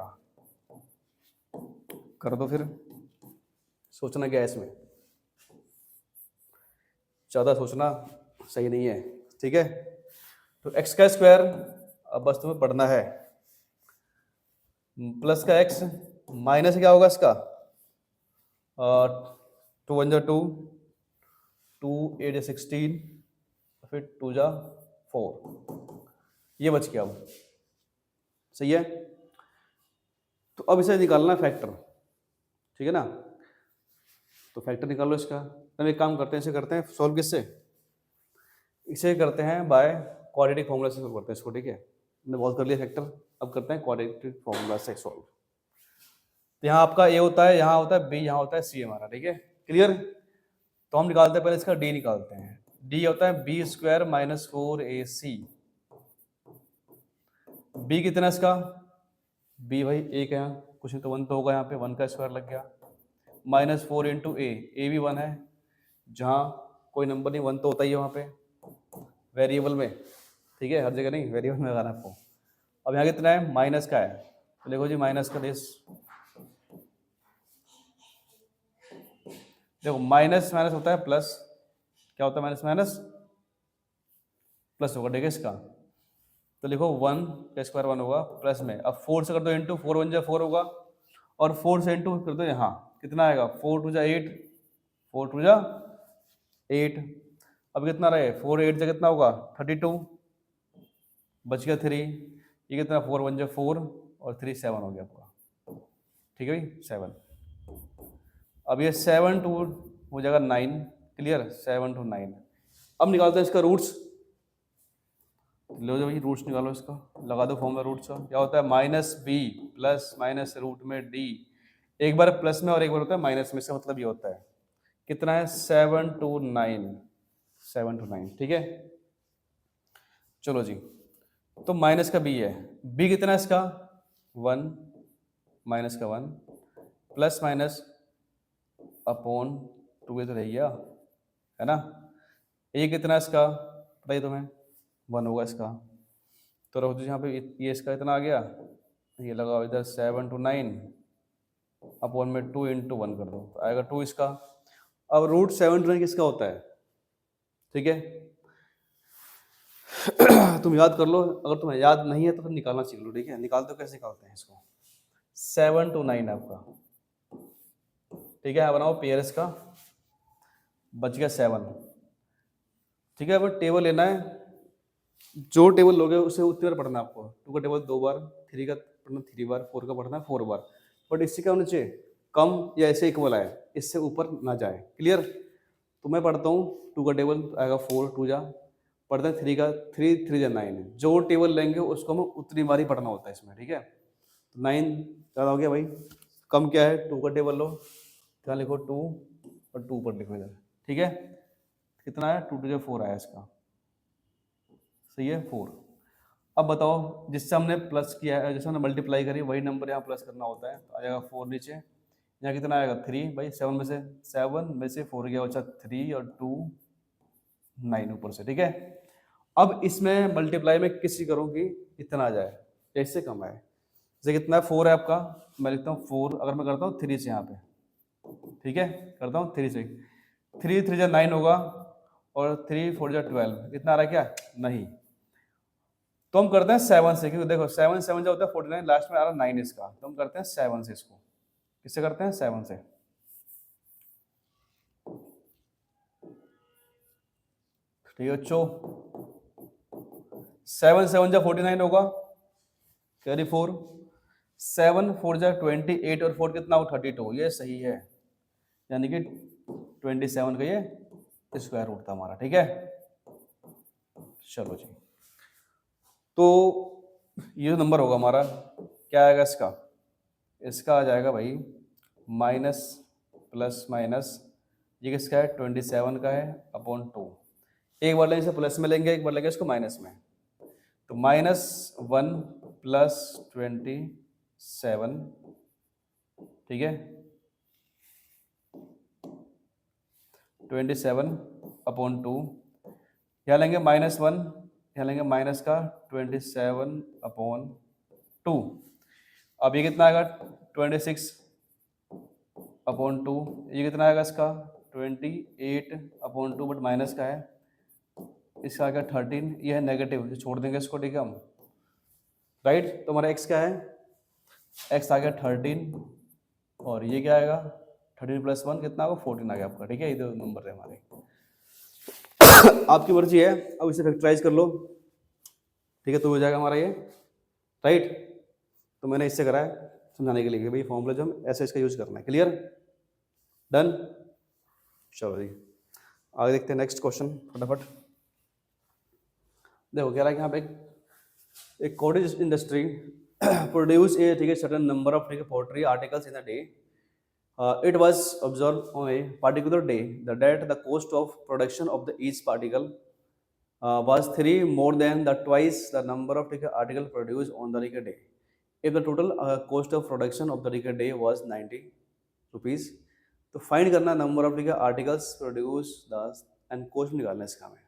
कर दो फिर, सोचना क्या है इसमें, ज़्यादा सोचना सही नहीं है, ठीक है। तो x का स्क्वायर अब बस तुम्हें पढ़ना है, प्लस का x माइनस क्या होगा इसका, 2 वन जा 2, 2 8 जा 16, फिर 2 जा 4, ये बच गया अब, सही है। तो अब इसे निकालना है फैक्टर, ठीक है ना। तो फैक्टर निकालो इसका, अब एक काम करते हैं, इसे करते हैं सॉल्व किससे, इसे करते हैं बाय क्वाड्रेटिक फॉर्मूला से सॉल्व करते हैं इसको, ठीक है। हमने बहुत कर लिया फैक्टर, अब करते हैं क्वाड्रेटिक फॉर्मूला से सॉल्व। तो यहाँ आपका ए होता है, यहाँ होता है बी, यहाँ होता है सी हमारा, ठीक है, क्लियर। तो हम निकालते हैं पहले इसका डी निकालते हैं, डी होता है B square minus 4ac, B कितना इसका, बी भाई एक है, यहाँ कुछ नहीं तो 1 तो होगा, यहाँ पे 1 का स्क्वायर लग गया, माइनस 4 इंटू ए भी 1 है, जहाँ कोई नंबर नहीं 1 तो होता ही है वहाँ पे वेरिएबल में, ठीक है, हर जगह नहीं, वेरिएबल में लगाना आपको। अब यहाँ कितना है, माइनस का है, तो देखो जी माइनस का दिस, देखो माइनस माइनस होता है प्लस, क्या होता है माइनस माइनस प्लस होगा, ठीक है इसका। तो लिखो 1 का स्क्वायर 1 होगा प्लस में, अब 4 से कर दो इंटू, 4 1 जा 4 होगा, और 4 से इंटू कर दो यहाँ, कितना आएगा 4 2 जा 8, 4 2 जा 8, अब कितना रहे 4 8 जा कितना होगा 32, बच गया 3, ये कितना 4 1 जा 4 और 3 7 हो गया आपका, ठीक है भाई 7। अब ये 7 2 हो जाएगा 9, क्लियर, 7 to 9। अब निकालते हैं इसका रूट्स, लो जो भाई रूट्स निकालो इसका, लगा दो फॉर्मूला रूट्स का, क्या होता है minus b plus minus root में डी, एक बार प्लस में और एक बार होता है माइनस में, इसका मतलब ये होता है कितना है 7 to 9, 7 to 9, ठीक है। चलो जी, तो माइनस का बी है, बी कितना है इसका 1, माइनस का 1 प्लस माइनस अपॉन 2 तो रह गया है ना, ए कितना है इसका बताइए तुम्हें, 1 होगा इसका, तो रखो यहाँ पे ये इसका इतना आ गया, ये लगाओ इधर 7 to 9 अपॉन में 2 इंटू 1 कर दो, तो आएगा 2 इसका। अब रूट 7 to 9 किसका होता है, ठीक है। तुम याद कर लो, अगर तुम्हें याद नहीं है तो फिर निकालना सीख लो, ठीक है। निकालते हो कैसे निकालते हैं इसको, 7 to 9 आपका, ठीक है। बनाओ पेयर इसका, बच गया 7, ठीक है। अब टेबल लेना है, जो टेबल लोगे उसे उतनी बार पढ़ना है आपको। 2 का टेबल 2 बार, 3 का पढ़ना 3 बार, 4 का पढ़ना 4 बार। बट इससे क्या होना चाहिए, कम या ऐसे इक्वल आए, इससे ऊपर ना जाए। क्लियर। तो मैं पढ़ता हूँ 2 का टेबल आएगा 4, 2 जा, पढ़ते हैं 3 का 3, 3 जा 9। जो टेबल लेंगे उसको हमें उतनी बार ही पढ़ना होता है इसमें। ठीक है। तो 9 ज़्यादा हो गया भाई, कम क्या है 2 का टेबल लो, क्या लिखो 2 और 2 पर लिखो इधर। ठीक है। कितना है 2 2 4 आया इसका, सही है 4। अब बताओ जिससे हमने प्लस किया है, जिससे हमने मल्टीप्लाई करी वही नंबर यहाँ प्लस करना होता है। तो आ जाएगा 4 नीचे, यहाँ कितना आएगा 3 भाई, 7 में से 4 गया बचा 3 और 2 9 ऊपर से। ठीक है। अब इसमें मल्टीप्लाई में किसी करूँ कि इतना आ जाए या इससे कम आए। जैसे कितना है 4 है आपका, मैं लिखता हूँ 4, अगर मैं करता हूँ 3 से यहाँ पे, ठीक है, करता हूँ 3 से, 3 3 जा 9 होगा और 3 4 जा 12, इतना आ रहा है क्या, नहीं। तो हम करते हैं 7 से, क्योंकि देखो 7 7 जो होता है 49, लास्ट में आ रहा है 9 इसका, तो हम करते हैं 7 से इसको। किससे करते हैं, 7 से। ठीक है बच्चों, 7 7 जा 49 होगा, कैरी 4, 7 4 जा 28 और 4 कितना हो 32, ये सही है, यानी कि 27 का ये स्क्वायर रूट था हमारा। ठीक है। चलो जी, तो ये जो नंबर होगा हमारा क्या आएगा इसका, इसका आ जाएगा भाई माइनस प्लस माइनस, ये किसका है 27 का है अपॉन 2। एक बार लेंगे इसे प्लस में लेंगे, एक बार लेंगे इसको माइनस में। तो -1 प्लस 27, ठीक है, 27 अपॉन 2, यहाँ लेंगे -1, यहाँ लेंगे माइनस का 27 अपॉन 2। अब ये कितना आएगा 26 अपॉन 2, ये कितना आएगा इसका 28 अपॉन 2, बट माइनस का है, इसका आ गया 13, ये है नेगेटिव, छोड़ देंगे इसको। ठीक है हम, राइट। तो हमारा x क्या है, x आ गया 13, और ये क्या आएगा 13 + 1 कितना होगा 14 आ गया आपका। ठीक है, ये दो नंबर है हमारे। आपकी मर्जी है, अब इसे फैक्टराइज कर लो। ठीक है, तो हो जाएगा हमारा ये, राइट। तो मैंने इससे करा है समझाने के लिए कि भाई फॉर्मूला जो हम ऐसे इसका यूज करना है। Clear, done. चलो जी, आगे देखते हैं नेक्स्ट क्वेश्चन फटाफट। देखो कह रहा है कि यहाँ पे एक कॉटेज इंडस्ट्री प्रोड्यूस ए, ठीक है, सर्टेन नंबर ऑफ, ठीक है, poultry articles in a day. It was observed on a particular day that the cost of production of the each particle was 3 more than the twice the number of article produced on the day. If the total cost of production of the day was 90 rupees, तो find करना number of articles produce and cost भी निकालना है इसका हमें।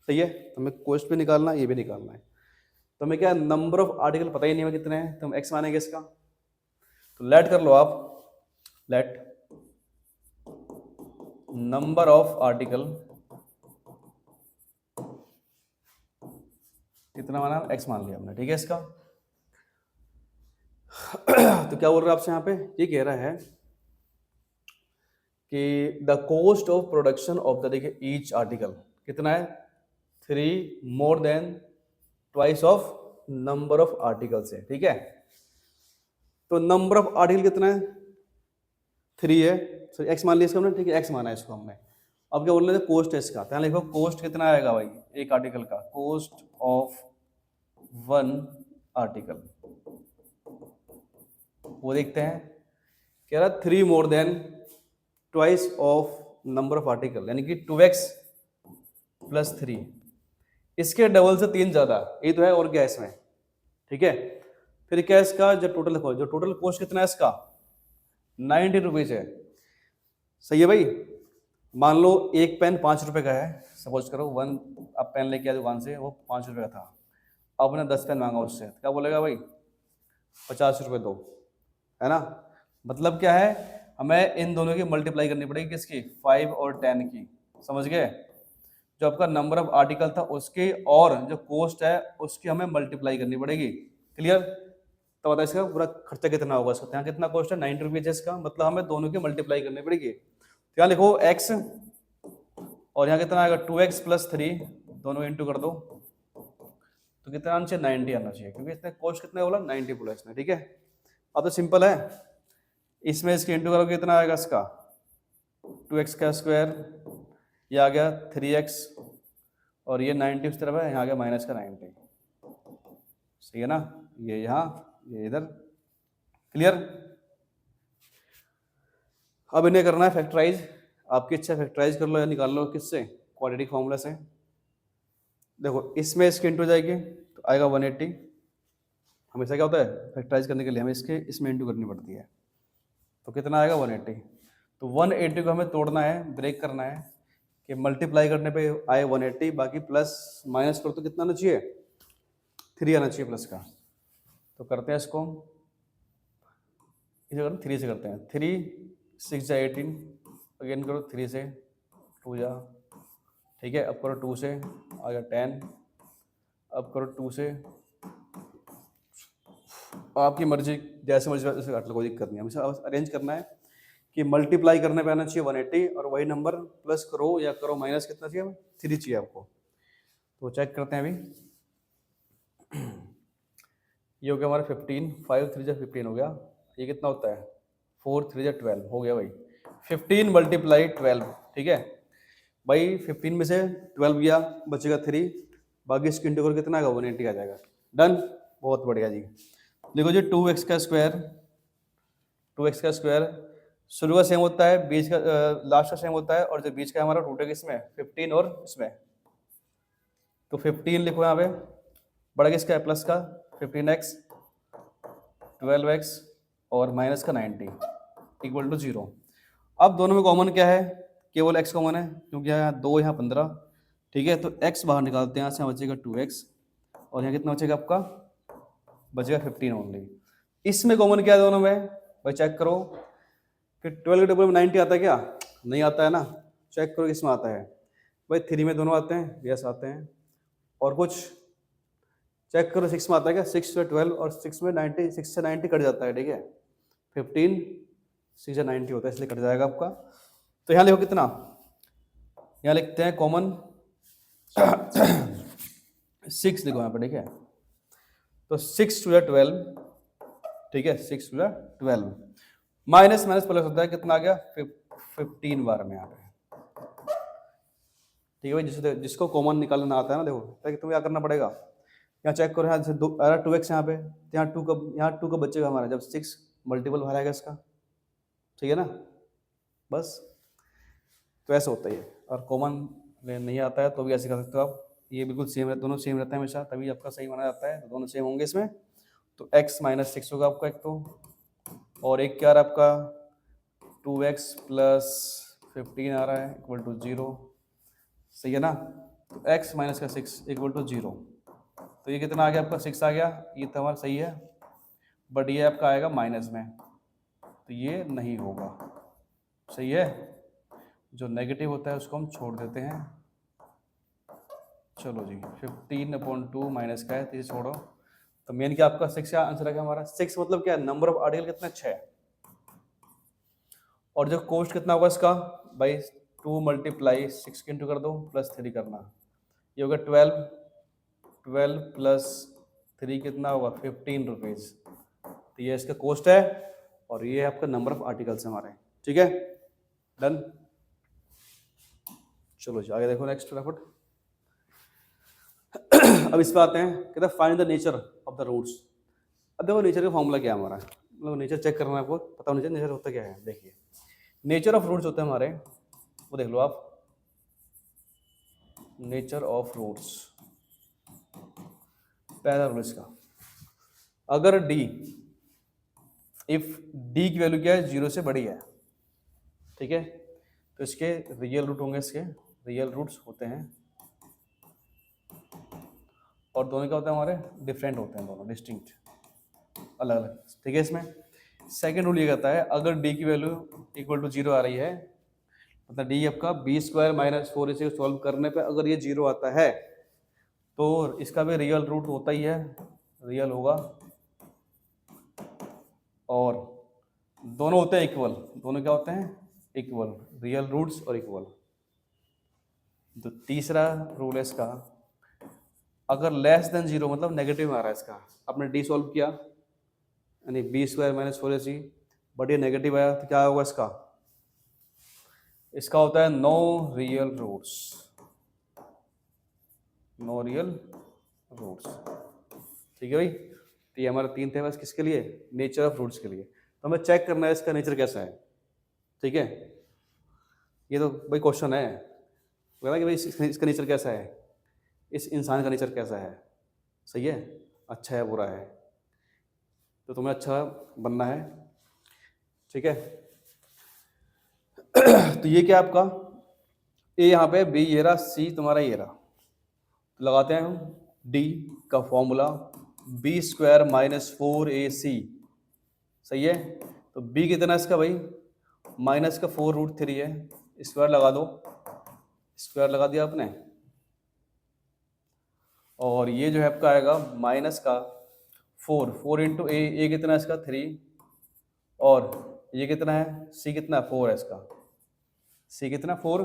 सही है, तो हमें कोस्ट भी निकालना है, ये भी निकालना है। तो हमें क्या नंबर ऑफ आर्टिकल पता ही नहीं है कितने हैं, तो हम एक्स मानेंगे इसका। तो लेट कर लो आप, लेट नंबर ऑफ आर्टिकल कितना माना, एक्स मान लिया हमने। ठीक है इसका। तो क्या बोल रहा है आपसे यहाँ पे, ये कह रहा है कि the cost of production of the, देखिए, ईच आर्टिकल कितना है 3 more than twice of number of articles है। ठीक है, तो नंबर ऑफ आर्टिकल कितना है 3 है, सो एक्स मान लिया इसका हमने। ठीक है, एक्स माना है इसको हमने। अब क्या बोल रहे थे, कोस्ट है इसका, तो लिखो कोस्ट कितना आएगा भाई एक आर्टिकल का, कोस्ट ऑफ 1 आर्टिकल, वो देखते हैं। कह रहा 3 more than twice of number of article, यानी कि 2x + 3, इसके डबल से 3 ज्यादा, ये तो है, और क्या है इसमें। ठीक है, फिर क्या है इसका, जो टोटल देखो, जो टोटल कॉस्ट कितना है इसका 90 रुपीज है। सही है भाई। मान लो एक पेन 5 रुपए का है, सपोज करो 1, अब पेन लेके आए दुकान से, वो 5 रुपए का था, अब ने 10 पेन मांगा उससे, क्या बोलेगा भाई 50 रुपए दो, है ना। मतलब क्या है, हमें इन दोनों की मल्टीप्लाई करनी पड़ेगी, किसकी 5 और 10 की, समझ गए। जो आपका नंबर ऑफ आर्टिकल था उसके और जो कॉस्ट है उसकी हमें मल्टीप्लाई करनी पड़ेगी। क्लियर। तो बताइए इसका पूरा खर्चा कितना होगा, इसका यहाँ कितना कॉस्ट है 90 रुपीज है इसका, मतलब हमें दोनों की मल्टीप्लाई करनी पड़ेगी। तो यहाँ लिखो x, और यहाँ कितना आएगा 2x + 3 दोनों इंटू कर दो, तो कितना आना चाहिए 90 आना चाहिए, क्योंकि इसने कोश कितना बोला 90 बोला इसने, ठीक है। अब तो सिंपल है, इसमें इसके इंटू करोगे कितना आएगा इसका 2x का स्क्वायर, ये आ गया 3x, और ये 90 उस तरफ है, यहाँ आ गया माइनस का 90, सही है ना, ये यहाँ ये इधर, क्लियर। अब इन्हें करना है फैक्टराइज, आपकी इच्छा फैक्टराइज कर लो या निकाल लो, किससे, क्वाड्रेटिक फॉर्मूला से। देखो इसमें इसके इंटू जाएगी तो आएगा 180, हमेशा क्या होता है फैक्टराइज करने के लिए हमें इसके इसमें इंटू करनी पड़ती है, तो कितना आएगा 180। तो 180 को हमें तोड़ना है, ब्रेक करना है, कि मल्टीप्लाई करने पे आए 180, बाकी प्लस माइनस करो तो कितना आना चाहिए 3 आना चाहिए प्लस का। तो करते हैं इसको, इसे करो 3 से करते हैं, 3 6 जा 18, अगेन करो 3 से 2 जा, ठीक है। अब करो 2 से आ गया 10, अब करो 2 से, आपकी मर्जी जैसे मर्जी वैसे काट लो, कोई दिक्कत नहीं है, हमेशा अरेंज करना है कि मल्टीप्लाई करने पे आना चाहिए 180, और वही नंबर प्लस करो या करो माइनस कितना चाहिए 3 चाहिए आपको। तो चेक करते हैं अभी। ये हो गया हमारा 15, 5 3 जा 15 हो गया, ये कितना होता है 4 3 जा 12 हो गया भाई, 15 मल्टीप्लाई 12, ठीक है भाई। 15 में से 12 गया, बचेगा 3, बाकी इसके इंटू कर कितना आएगा 180 आ जाएगा, डन, बहुत बढ़िया जी। देखो जी 2x का स्क्वायर, 2x का स्क्वायर शुरू का सेम होता है, बीच का लास्ट का सेम होता है, और जो बीच का हमारा रूट है किसमें 15 और इसमें, तो 15 लिखो यहाँ पे, बड़ा किसका है प्लस का 15x, 12x और माइनस का 90 इक्वल टू 0। अब दोनों में कॉमन क्या है, केवल x कॉमन है, क्योंकि यहाँ 2 यहाँ 15, ठीक है। तो x बाहर निकालते हैं, यहाँ से बचेगा 2x, और यहाँ कितना बचेगा आपका, बचेगा 15 ओनली। इसमें कॉमन क्या है दोनों में भाई, चेक करो कि 12 के टेबल में 90 आता है क्या, नहीं आता है ना, चेक करो किसमें आता है भाई, 3 में दोनों आते हैं, यस आते हैं, और कुछ चेक करो 6 में आता है क्या, 6 से 12 और 6 में 90, 6 से 90 कट जाता है, ठीक है। 15 6 से 90 होता है, इसलिए कट जाएगा आपका। तो यहाँ लिखो कितना, यहाँ लिखते हैं कॉमन 6 लिखो यहाँ पे, ठीक है। तो 6 टू 12, ठीक है, 6 टू 12, माइनस माइनस प्लस होता है, कितना आ गया 15 बार में यहाँ पे, ठीक है भाई। जिसको कॉमन निकालना आता है ना, देखो तुम्हें क्या करना पड़ेगा, यहाँ चेक करो, यहाँ से 2x यहाँ पे, यहाँ 2 का बचेगा हमारा, जब 6 मल्टीपल बाहर आएगा इसका, ठीक है ना, बस। तो ऐसा होता है, और कॉमन नहीं आता है तो भी ऐसे कर सकते हो आप, ये बिल्कुल सेम है, दोनों सेम रहता है हमेशा, तभी आपका सही माना जाता है, तो दोनों सेम होंगे इसमें। तो x माइनस 6 होगा आपका एक तो, और एक क्या आ रहा है आपका 2x प्लस 15 आ रहा है इक्वल टू 0, सही है ना। तो x माइनस का 6 इक्वल टू 0, तो ये कितना आ गया आपका 6 आ गया, ये तो हमारा सही है, बट ये आपका आएगा माइनस में, तो ये नहीं होगा, सही है। जो नेगेटिव होता है उसको हम छोड़ देते हैं, चलो जी 15/2 माइनस का है, तो ये छोड़ो। तो मेन क्या आपका 6 का आंसर है हमारा, 6 मतलब क्या, नंबर ऑफ आर्टिकल कितना 6, और जो कोस्ट कितना होगा इसका भाई 2 मल्टीप्लाई 6 के इंटू कर दो प्लस 3 करना, ये होगा 12 प्लस 3 कितना होगा 15 रुपीज़, तो ये इसका कोस्ट है, और ये है आपका नंबर ऑफ आर्टिकल्स हमारे, ठीक है, डन। चलो जी आगे देखो नेक्स्ट फटाफट। अब इस पे आते हैं, कहते हैं find the nature of the roots. अब देखो नेचर का फॉर्मूला क्या है हमारा, मतलब नेचर चेक करना है आपको, पता होना चाहिए नेचर होता क्या है। देखिए नेचर ऑफ रूट्स होते हैं हमारे, वो देख लो आप, नेचर ऑफ रूट्स, पहला रूल इसका, अगर डी, इफ डी की वैल्यू क्या है 0 से बड़ी है, ठीक है, तो इसके रियल रूट होंगे, इसके रियल रूट्स होते हैं, और दोनों क्या होते हैं हमारे डिफरेंट होते हैं, दोनों डिस्टिंक्ट अलग अलग, ठीक है। इसमें सेकंड रूल ये कहता है, अगर डी की वैल्यू इक्वल टू 0 आ रही है, मतलब डी आपका b² माइनस 4 इसे सॉल्व करने पे अगर ये 0 आता है, तो इसका भी रियल रूट होता ही है, रियल होगा, और दोनों होते हैं इक्वल, दोनों क्या होते हैं इक्वल, रियल रूट्स और इक्वल, तो तीसरा रूल है इसका, अगर लेस देन जीरो मतलब नेगेटिव में आ रहा है इसका, आपने डी सॉल्व किया यानी b square minus 4ac, but ये नेगेटिव आया तो क्या होगा इसका, इसका होता है no real roots, no real roots. ठीक है भाई, तो ये हमारे तीन थे बस, किसके लिए, नेचर ऑफ रूट्स के लिए। तो हमें चेक करना है इसका नेचर कैसा है। ठीक है, ये तो भाई क्वेश्चन है बोला कि भाई इसका नेचर कैसा है, इस इंसान का नेचर कैसा है, सही है, अच्छा है बुरा है, तो तुम्हें अच्छा बनना है। ठीक है तो ये क्या आपका ए यहाँ पे, बी ये रहा, सी तुम्हारा ये रहा, तो लगाते हैं हम डी का formula, B square minus 4ac, सही है। तो बी कितना है इसका भाई, माइनस का 4√3 है, स्क्वायर लगा दो, स्क्वायर लगा दिया आपने, और ये जो है आपका आएगा माइनस का 4 इंटू ए कितना है इसका 3, और ये कितना है सी कितना है 4 है इसका, सी कितना 4।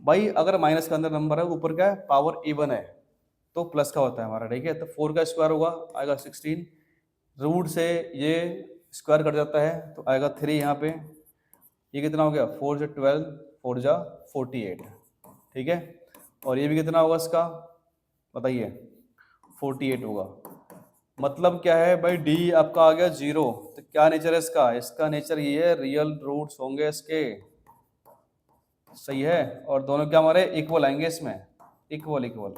भाई अगर माइनस का अंदर नंबर है, ऊपर का पावर इवन है तो प्लस का होता है हमारा। ठीक है, तो 4 का स्क्वायर होगा आएगा 16, रूट से ये स्क्वायर कट जाता है तो आएगा 3 यहाँ पे, ये कितना हो गया 4 से 12, 4 जा 48। ठीक है, और ये भी कितना होगा इसका बताइए, 48 होगा। मतलब क्या है भाई, डी आपका आ गया 0, तो क्या नेचर है इसका, इसका नेचर ये है रियल रूट्स होंगे इसके, सही है, और दोनों क्या हमारे इक्वल आएंगे इसमें, इक्वल इक्वल,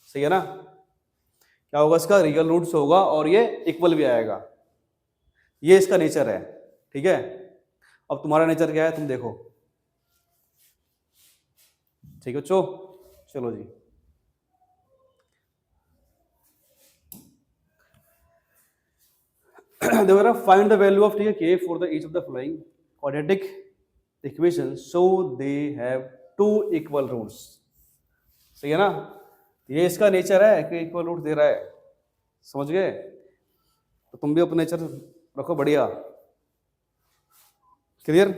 सही है ना, क्या होगा इसका रियल रूट्स होगा और ये इक्वल भी आएगा, ये इसका नेचर है। ठीक है, अब तुम्हारा नेचर क्या है तुम देखो। ठीक है बच्चों, चलो जी, देखो ना, फाइंड द वैल्यू ऑफ ठीक है के for the each of the following quadratic equation so they have two equal roots, सही है ना, ये इसका नेचर है कि इक्वल रूट दे रहा है, समझ गए, तो तुम भी अपना नेचर रखो बढ़िया, क्लियर।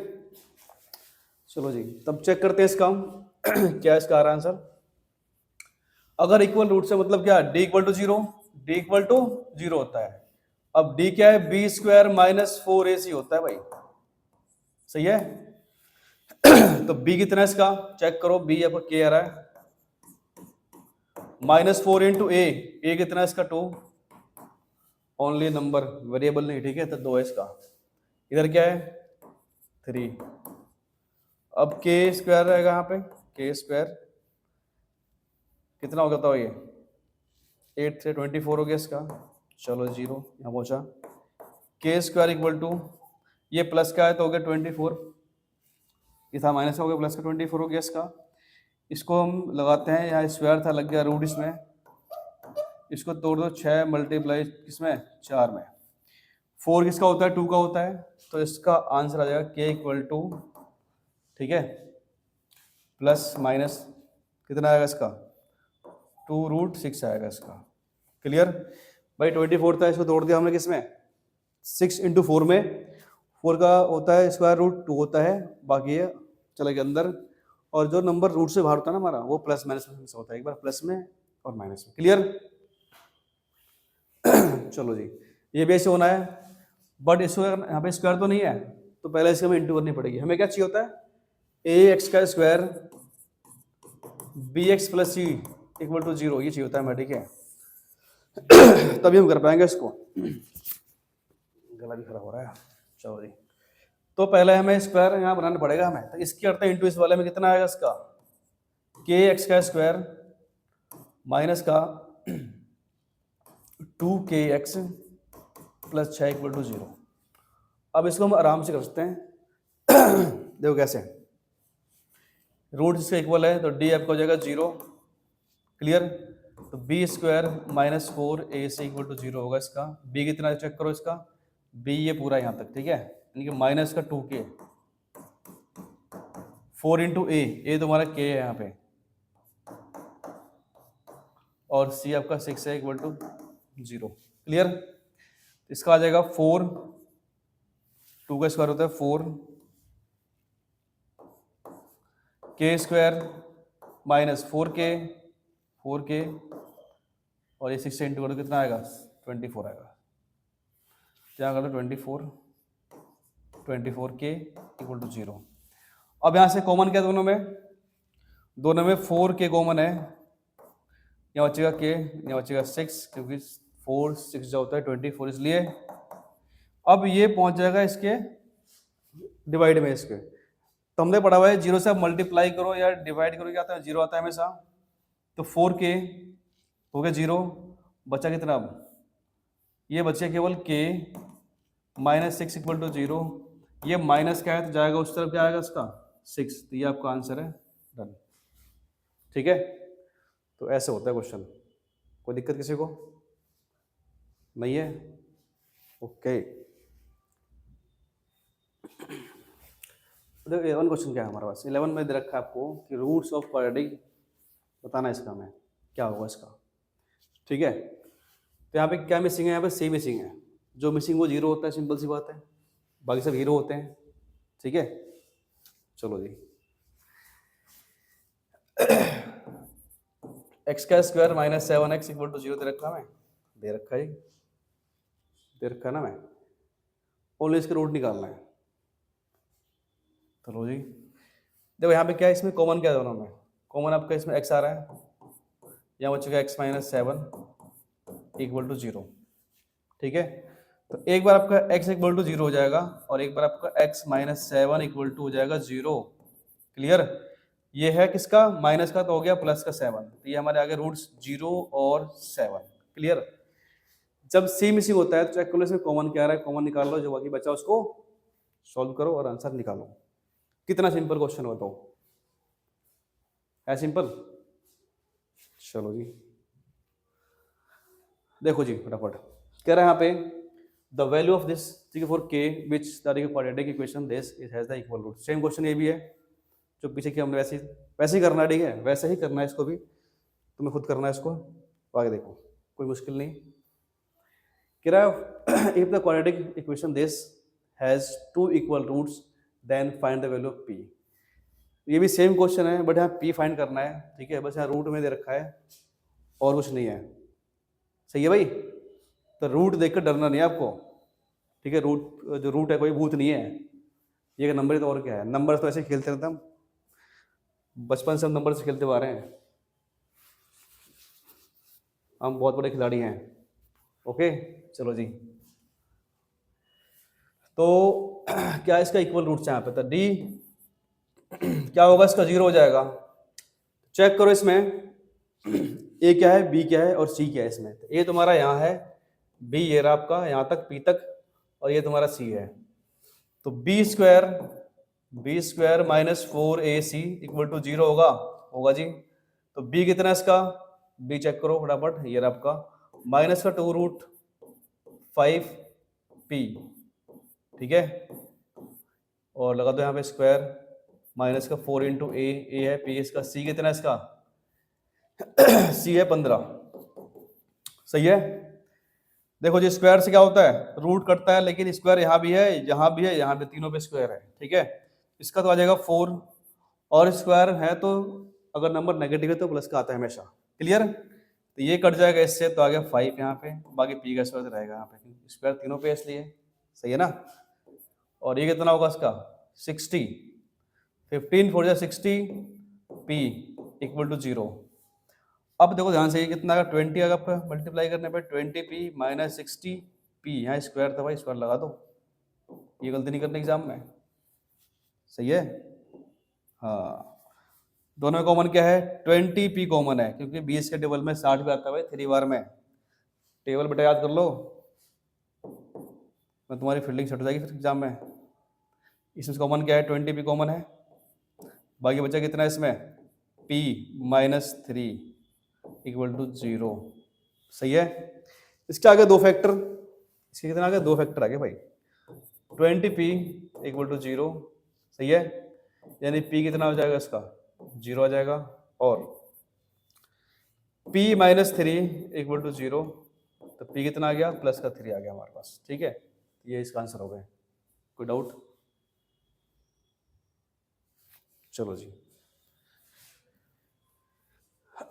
चलो जी, तब चेक करते हैं इसका हम क्या इसका आ रहा है आंसर। अगर इक्वल रूट से मतलब क्या, d equal to 0, d equal to 0 होता है। अब डी क्या है, बी स्क्वायर माइनस 4ac होता है भाई, सही है तो बी कितना है इसका चेक करो, बी आपका के आ रहा है -4 इंटू ए कितना है इसका 2, ओनली नंबर वेरिएबल नहीं, ठीक है, तो 2 है इसका, इधर क्या है 3। अब के स्क्वायर रहेगा यहाँ पे, के स्क्वायर कितना हो गया था ये 8 से 24 हो गया इसका, चलो 0 यहाँ पहुंचा, के स्क्वायर इक्वल टू ये प्लस का है तो हो गया 24, ये था माइनस का हो गया प्लस का 24 हो गया इसका, इसको हम लगाते हैं, यहाँ स्क्वायर था लग गया रूट इसमें, इसको तोड़ दो 6 मल्टीप्लाई किसमें 4 में, 4 किसका होता है 2 का होता है, तो इसका आंसर आ जाएगा के इक्वल टू, ठीक है, प्लस माइनस कितना आएगा इसका 2√6 आएगा इसका, क्लियर भाई। 24 था, इसको तोड़ दिया हमने किसमें 6 इंटू 4 में, 4 का होता है स्क्वायर रूट 2 होता है, बाकी ये चले गए अंदर, और जो नंबर रूट से बाहर होता है ना हमारा वो प्लस माइनस में होता है, एक बार प्लस में और माइनस में, क्लियर चलो जी, ये भी ऐसे होना है, बट इसको यहाँ पे स्क्वायर तो नहीं है तो पहले इसके हमें इंटू करनी पड़ेगी। हमें क्या चाहिए होता है ए एक्स का square b x plus c equal to 0, ये चाहिए होता है हमें, ठीक है तभी हम कर पाएंगे इसको। गला भी खराब हो रहा है, चलो जी, तो पहले हमें स्क्वायर यहाँ बनाना पड़ेगा हमें, तो इसके अर्थ इंटू इस वाले में कितना आएगा इसका के एक्स का स्क्वायर माइनस का 2kx प्लस 6 इक्वल टू 0। अब इसको हम आराम से कर सकते हैं देखो कैसे, रूट इसका इक्वल है तो डी आपका हो जाएगा 0, क्लियर, तो b square minus 4ac equal to 0 होगा इसका, बी कितना चेक करो इसका, बी ये पूरा यहाँ तक, ठीक है, यानी कि माइनस का 2k, 4 इंटू ए तुम्हारा k है यहाँ पे, और c आपका 6 है इक्वल टू 0, क्लियर, इसका आ जाएगा 4, 2 का स्क्वायर होता है 4, के स्क्वायर माइनस 4k और ये 6 से इंटू करो कितना आएगा 24 आएगा। क्या कर दो 24k इक्वल टू 0। अब यहाँ से कॉमन क्या दोनों में 4k कॉमन है, यहाँ बचेगा k, यहाँ बचेगा 6 क्योंकि 4 6 जो होता है 24 इसलिए। अब ये पहुंच जाएगा इसके डिवाइड में इसके, तो हमने पढ़ा हुआ है 0 से आप मल्टीप्लाई करो या डिवाइड करो क्या आता है 0 आता है हमेशा। तो 4k हो गया 0, बचा कितना अब ये बचे केवल k माइनस 6 इक्वल टू 0। ये माइनस क्या है तो जाएगा उस तरफ, क्या आएगा इसका 6, तो ये आपका आंसर है। डन, ठीक है। तो ऐसे होता है क्वेश्चन, कोई दिक्कत किसी को नहीं है? ओके। देखो 11 क्वेश्चन क्या है हमारे पास, 11 में दे रखा है आपको कि रूट्स ऑफ क्वाड्रेटिक बताना है इसका, हमें क्या होगा इसका, ठीक है। तो यहाँ पे क्या मिसिंग है, यहाँ पे सी मिसिंग है, जो मिसिंग वो 0 होता है, सिंपल सी बात है, बाकी सब हीरो होते हैं, ठीक है। चलो जी, एक्स का square minus 7x equal to 0 दे रखा है, दे रखा है, दे रखा है ना, मैं ओनली इसका रूट निकालना है। चलो जी, देखो यहाँ पे क्या है, इसमें कॉमन क्या है दोनों में, कॉमन आपका इसमें x आ रहा है, यहाँ बचेगा x माइनस 7 इक्वल टू 0, ठीक है। तो एक बार आपका x इक्वल टू 0 हो जाएगा और एक बार आपका x माइनस 7 इक्वल टू हो जाएगा 0, क्लियर। ये है किसका, माइनस का, तो हो गया प्लस का 7, तो ये हमारे आगे रूट्स 0 और 7, क्लियर। जब सी मिसिंग होता है तो चेक करो इसमें कॉमन क्या आ रहा है, कॉमन निकाल लो, जो बाकी बचा उसको सॉल्व करो और आंसर निकालो। कितना सिंपल क्वेश्चन हो तो है, सिंपल। चलो जी, देखो जी फटाफट कह रहा है यहाँ पे द वैल्यू ऑफ दिस, ठीक है, for k which the quadratic equation this it has the equal root. Same question ये भी है जो पीछे की हमने वैसे ही करना है, ठीक है, वैसे ही करना है इसको भी, तुम्हें खुद करना है इसको, आगे देखो कोई मुश्किल नहीं। कह रहा है if the quadratic equation this has 2 equal roots then find the value of p। ये भी सेम क्वेश्चन है बट यहाँ p फाइंड करना है, ठीक है, बस यहाँ रूट में दे रखा है और कुछ नहीं है, सही है भाई। तो रूट देखकर डरना नहीं है आपको, ठीक है, रूट जो रूट है कोई भूत नहीं है, ये नंबर ही तो और क्या है, नंबर तो ऐसे खेलते रहते हम, बचपन से हम नंबर से खेलते हुए आ रहे हैं, हम बहुत बड़े खिलाड़ी हैं। ओके चलो जी, तो क्या इसका इक्वल रूट है यहाँ पे, तो डी क्या होगा इसका 0 हो जाएगा। चेक करो इसमें ए क्या है, बी क्या है और सी क्या है। इसमें ए तुम्हारा यहाँ है, बी ये रहा आपका यहाँ तक, पी तक, और ये तुम्हारा सी है। तो b square minus 4ac equal to 0 होगा जी। तो बी कितना है इसका, बी चेक करो फटाफट, ये रहा आपका माइनस का 2 रूट 5p, ठीक है, और लगा दो यहाँ पे स्क्वायर, माइनस का 4 इंटू ए है पी, इसका सी कितना है इसका सी है 15, सही है। देखो जी स्क्वायर से क्या होता है, रूट कटता है, लेकिन स्क्वायर यहाँ भी है, यहाँ भी है, यहाँ भी, तीनों पे स्क्वायर है, ठीक है। इसका तो आ जाएगा 4, और स्क्वायर है तो अगर नंबर नेगेटिव है तो प्लस का आता है हमेशा, क्लियर। तो ये कट जाएगा इससे, तो आ गया 5 यहाँ पे, बाकी पी का स्क्वायर रहेगा यहाँ पे, स्क्वायर तीनों पे इसलिए, सही है ना। और ये कितना होगा इसका 60, 15 4 60 p इक्वल टू 0। अब देखो ध्यान से, ये कितना आएगा 20 आएगा आपका, मल्टीप्लाई करने पे 20p माइनस 60p, यहाँ स्क्वायर था भाई, स्क्वायर लगा दो, ये गलती नहीं करनी एग्जाम में, सही है। हाँ, दोनों में कॉमन क्या है, 20p कॉमन है, क्योंकि 20 के टेबल में 60 भी आता है भाई 3 बार में, टेबल बेटा याद कर लो, मैं तुम्हारी फील्डिंग छट जाएगी फिर एग्जाम में। इसमें कॉमन क्या है, 20p कॉमन है, बाकी बचा कितना है इसमें, p माइनस 3 इक्वल टू 0, सही है। इसके आगे 2 फैक्टर, इसके कितना आगे 2 फैक्टर आगे भाई, 20p इक्वल टू 0, सही है, यानी p कितना हो जाएगा इसका 0 आ जाएगा, और p माइनस 3 इक्वल टू 0, तो p कितना आ गया, प्लस का 3 आ गया हमारे पास, ठीक है। ये इसका आंसर हो गया, कोई डाउट। चलो जी,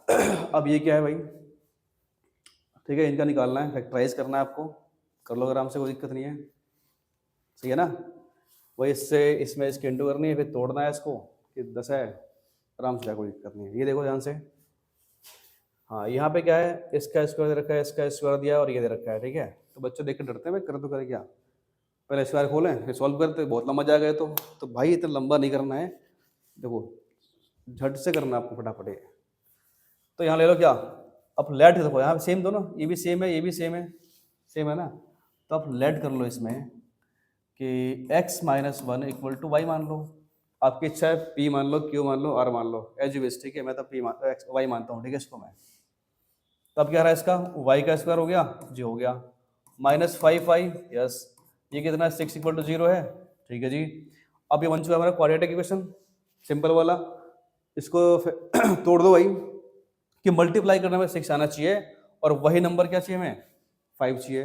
अब ये क्या है भाई, ठीक है, इनका निकालना है, फैक्टराइज करना है आपको, कर लो आराम से, कोई दिक्कत नहीं है, सही है ना। वही इससे इसमें इसकी इंटू करनी है, फिर तोड़ना है इसको कि 10 है, आराम से, कोई दिक्कत नहीं है। ये देखो ध्यान से, हाँ यहाँ पे क्या है, इसका स्क्वायर दे रखा है, इसका स्क्वायर दिया और ये दे रखा है, ठीक है। तो बच्चे देख के डरते हैं भाई, कर तो करे क्या, पहले स्क्वायर खोलें फिर सॉल्व करते, बहुत लंबा जा गए तो भाई इतना लंबा नहीं करना है, देखो झट से करना आपको फटाफट। तो यहाँ ले लो क्या, अब लेट देखो यहाँ सेम दोनों, ये भी सेम है, ये भी सेम है ना। तो आप लेट कर लो इसमें कि x minus 1 equal to y मान लो, आपकी इच्छा है p मान लो, q मान लो, r मान लो, एज यू विश, ठीक है। मैं तो y मानता हूँ, ठीक है इसको मैं। तो अब क्या रहा है इसका, y का स्क्वायर हो गया जी, हो गया, माइनस 5y, यस, ये कितना 6 इक्वल टू 0 है, ठीक है जी। अब ये बन चुका है हमारा क्वाड्रेटिक इक्वेशन, सिंपल वाला। इसको तोड़ दो भाई, कि मल्टीप्लाई करने में 6 आना चाहिए और वही नंबर क्या चाहिए हमें, 5 चाहिए।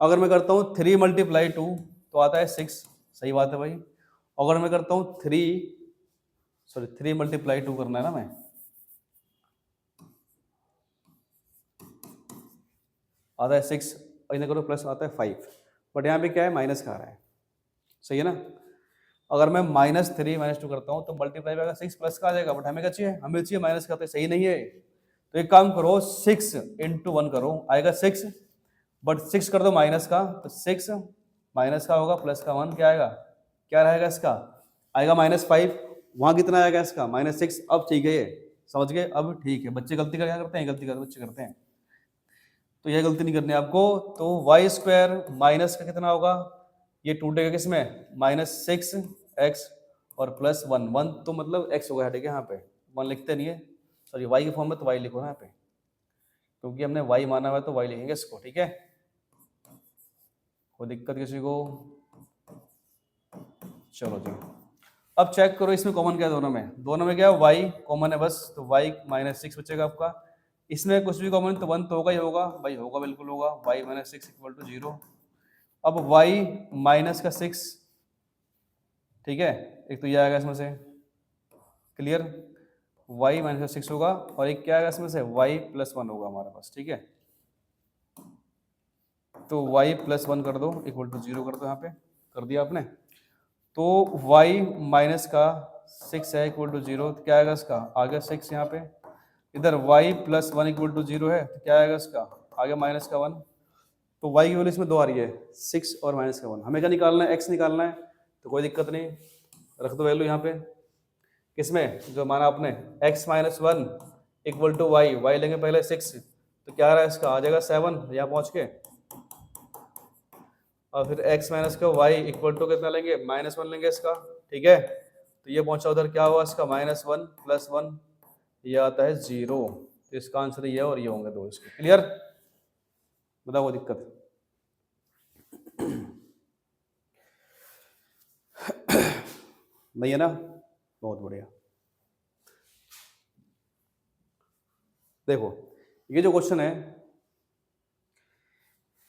अगर मैं करता हूँ 3 मल्टीप्लाई 2 तो आता है 6, सही बात है भाई। अगर मैं करता हूँ 3 मल्टीप्लाई 2 करना है ना, मैं आता है 6, और इन्हें करो प्लस आता है 5, बट यहाँ पे क्या है, माइनस का आ रहा है, सही है ना। अगर मैं -3 -2 करता हूँ तो मल्टीप्लाई में 6 प्लस का आ जाएगा, बट हमें क्या चाहिए, हमें चाहिए माइनस का, तो सही नहीं है। तो एक काम करो, 6 इंटू 1 करो, आएगा 6, बट 6 कर दो माइनस का, तो 6 माइनस का होगा, प्लस का 1 क्या आएगा, क्या रहेगा इसका, आएगा -5। वहाँ कितना आएगा इसका, -6। अब ठीक है, ये समझ गए, अब ठीक है। बच्चे गलती क्या करते हैं, गलती करते बच्चे करते हैं, तो यह गलती नहीं करनी आपको। तो वाई स्क्वायर माइनस का कितना होगा, ये टूटेगा किसमें, -6x और प्लस 1 तो मतलब x होगा, ठीक है। यहाँ पे 1 लिखते नहीं है, सॉरी y के फॉर्म में, तो y लिखो ना यहाँ पे, क्योंकि हमने y माना हुआ है तो y लिखेंगे इसको, ठीक है। कोई दिक्कत किसी को, चलो जी। अब चेक करो इसमें कॉमन क्या है, दोनों में क्या है, y कॉमन है बस, तो y -6 बचेगा आपका। इसमें कुछ भी कॉमन तो 1 तो होगा ही होगा भाई, होगा बिल्कुल होगा, y -6 इक्वल टू 0। अब y माइनस का 6, ठीक है, एक तो ये आएगा इसमें से, क्लियर, y -6 होगा, और एक क्या आएगा इसमें से, y +1 होगा हमारे पास, ठीक है। तो y +1 कर दो इक्वल टू 0 कर दो, यहाँ पे कर दिया आपने। तो y माइनस का 6 है इक्वल टू 0, तो क्या आएगा इसका, आ गया 6 यहाँ पे। इधर y +1 इक्वल टू 0 है, तो क्या आएगा इसका, आ गया माइनस का 1। तो y की वैल्यू इसमें 2 आ रही है, 6 और माइनस का 1। हमें क्या निकालना है, x निकालना है, तो कोई दिक्कत नहीं, रख दो वैल्यू यहाँ पे, किसमें, जो माना आपने, x -1 इक्वल टू y लेंगे पहले 6, तो क्या आ रहा है इसका, आ जाएगा 7 यहाँ पहुँच के, और फिर x माइनस का y इक्वल टू कितना लेंगे, -1 लेंगे इसका, ठीक है। तो ये पहुंचा उधर, क्या हुआ इसका, -1 + 1, ये आता है 0। तो इसका आंसर ये और ये होंगे दो इसके, क्लियर, बताओ वो दिक्कत नहीं है ना, बहुत बढ़िया। देखो ये जो क्वेश्चन है,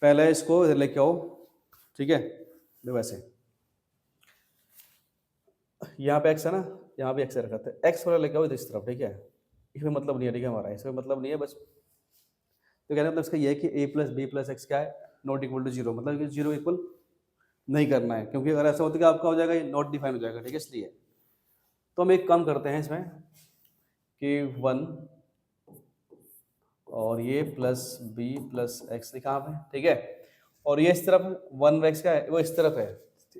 पहले इसको इधर लेके आओ, ठीक है। देखो ऐसे, यहाँ पे x है ना, यहाँ पे x रखा था, x वाला लेके आओ इधर इस तरफ, ठीक है। इसमें मतलब नहीं है, ठीक है, हमारा इसमें मतलब नहीं है बस। तो कहने मतलब इसका ये है कि a + b + x क्या है, नॉट इक्वल टू 0, मतलब कि 0 इक्वल नहीं करना है, क्योंकि अगर ऐसा होता है कि आपका हो जाएगा ये नॉट डिफाइन हो जाएगा, ठीक है। इसलिए तो हम एक काम करते हैं इसमें कि 1 और ये +b + x लिखा आपने, ठीक है। और ये इस तरफ 1x का है, वो इस तरफ है,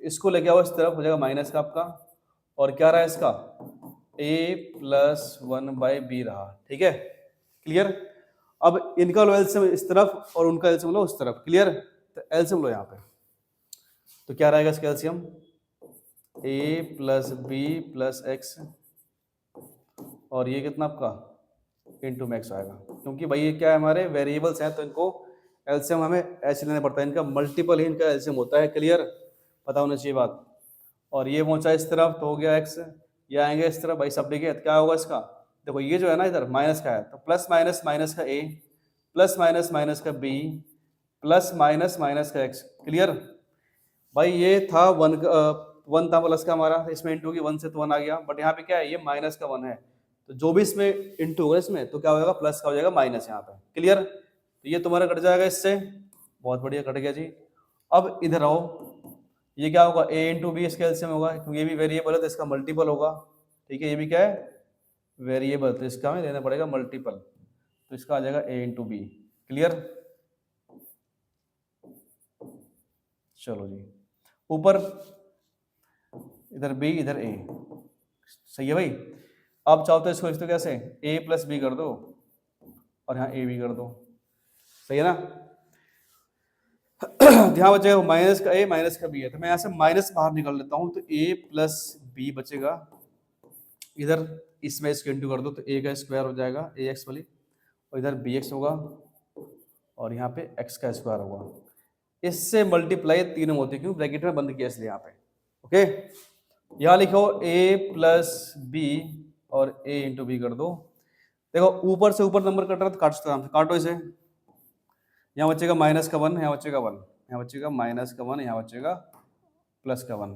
इसको लेके आओ इस तरफ, हो जाएगा माइनस का आपका, और क्या रहा है इसका, a + 1/b रहा, ठीक है, क्लियर। अब इनका लो एलसीएम इस तरफ और उनका एलसीएम लो उस तरफ, क्लियर। तो एलसीएम लो यहाँ पे, तो क्या रहेगा इसका एलसीएम, a + b + x, और ये कितना आपका इंटू मैक्स आएगा, क्योंकि भाई ये क्या है, हमारे वेरिएबल्स हैं, तो इनको एलसीएम हमें ऐसे लेना पड़ता है, इनका मल्टीपल ही इनका एलसीएम होता है, क्लियर, पता होना चाहिए बात। और ये पहुंचा इस तरफ तो हो गया x, ये आएंगे इस तरफ भाई सब, देखिए क्या होगा इसका, देखो ये जो है ना इधर माइनस का है, तो प्लस माइनस का a, प्लस माइनस का b, प्लस माइनस का x, क्लियर। भाई ये था 1 था प्लस का हमारा, इसमें इंटू की 1 से तो 1 आ गया, बट यहाँ पे क्या है, ये -1 है, तो जो भी इसमें इंटू होगा इसमें तो क्या हो जाएगा, प्लस का हो जाएगा माइनस यहाँ पे। क्लियर? तो ये तुम्हारा कट जाएगा इससे, बहुत बढ़िया कट गया जी। अब इधर आओ, ये क्या होगा, a इंटू बी इसका एलसीएम होगा, क्योंकि ये भी वेरिएबल है तो इसका मल्टीपल होगा। ठीक है, ये भी क्या है, वेरिएबल, तो इसका हमें देना पड़ेगा मल्टीपल, तो इसका आ जाएगा a इंटू बी। क्लियर? चलो जी, ऊपर इधर b इधर a, सही है भाई। अब चाहो तो इसको इस तो कैसे a प्लस बी कर दो और यहाँ a भी कर दो, सही है ना। ध्यान बचेगा माइनस का a माइनस का b है, तो मैं यहाँ से माइनस बाहर निकाल लेता हूँ, तो a प्लस बी बचेगा। इधर इसमें इसको इंटू कर दो तो a का स्क्वायर हो जाएगा ax वाली, और इधर bx होगा और यहाँ पे x का स्क्वायर होगा। इससे मल्टीप्लाई तीनों होती है, क्यों ब्रैकेट में बंद किया इसलिए यहाँ पे। ओके, यहाँ लिखो a प्लस बी और a इंटू बी कर दो। देखो ऊपर से ऊपर नंबर कट रहा है तो काट सकते हैं, काटो इसे। यहाँ बचेगा माइनस का 1, यहाँ बचेगा 1, यहाँ बचेगा माइनस का 1, यहाँ बचेगा प्लस का 1।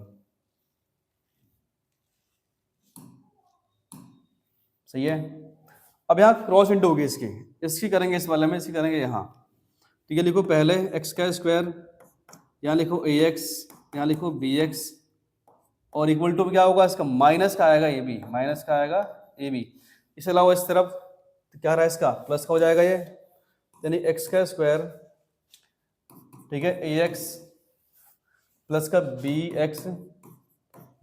सही है। अब यहाँ क्रॉस इंटू होगी इसकी, इसकी करेंगे इस वाले में, इसकी करेंगे यहाँ। तो ये लिखो पहले x का स्क्वायर, यहाँ लिखो ax, यहाँ लिखो bx, और इक्वल टू क्या होगा इसका, माइनस का आएगा ए बी, माइनस का आएगा ए बी। इसे लाओ इस तरफ, तो क्या रहा इसका, प्लस का हो जाएगा ये, यानी x का स्क्वायर, ठीक है, ax प्लस का bx,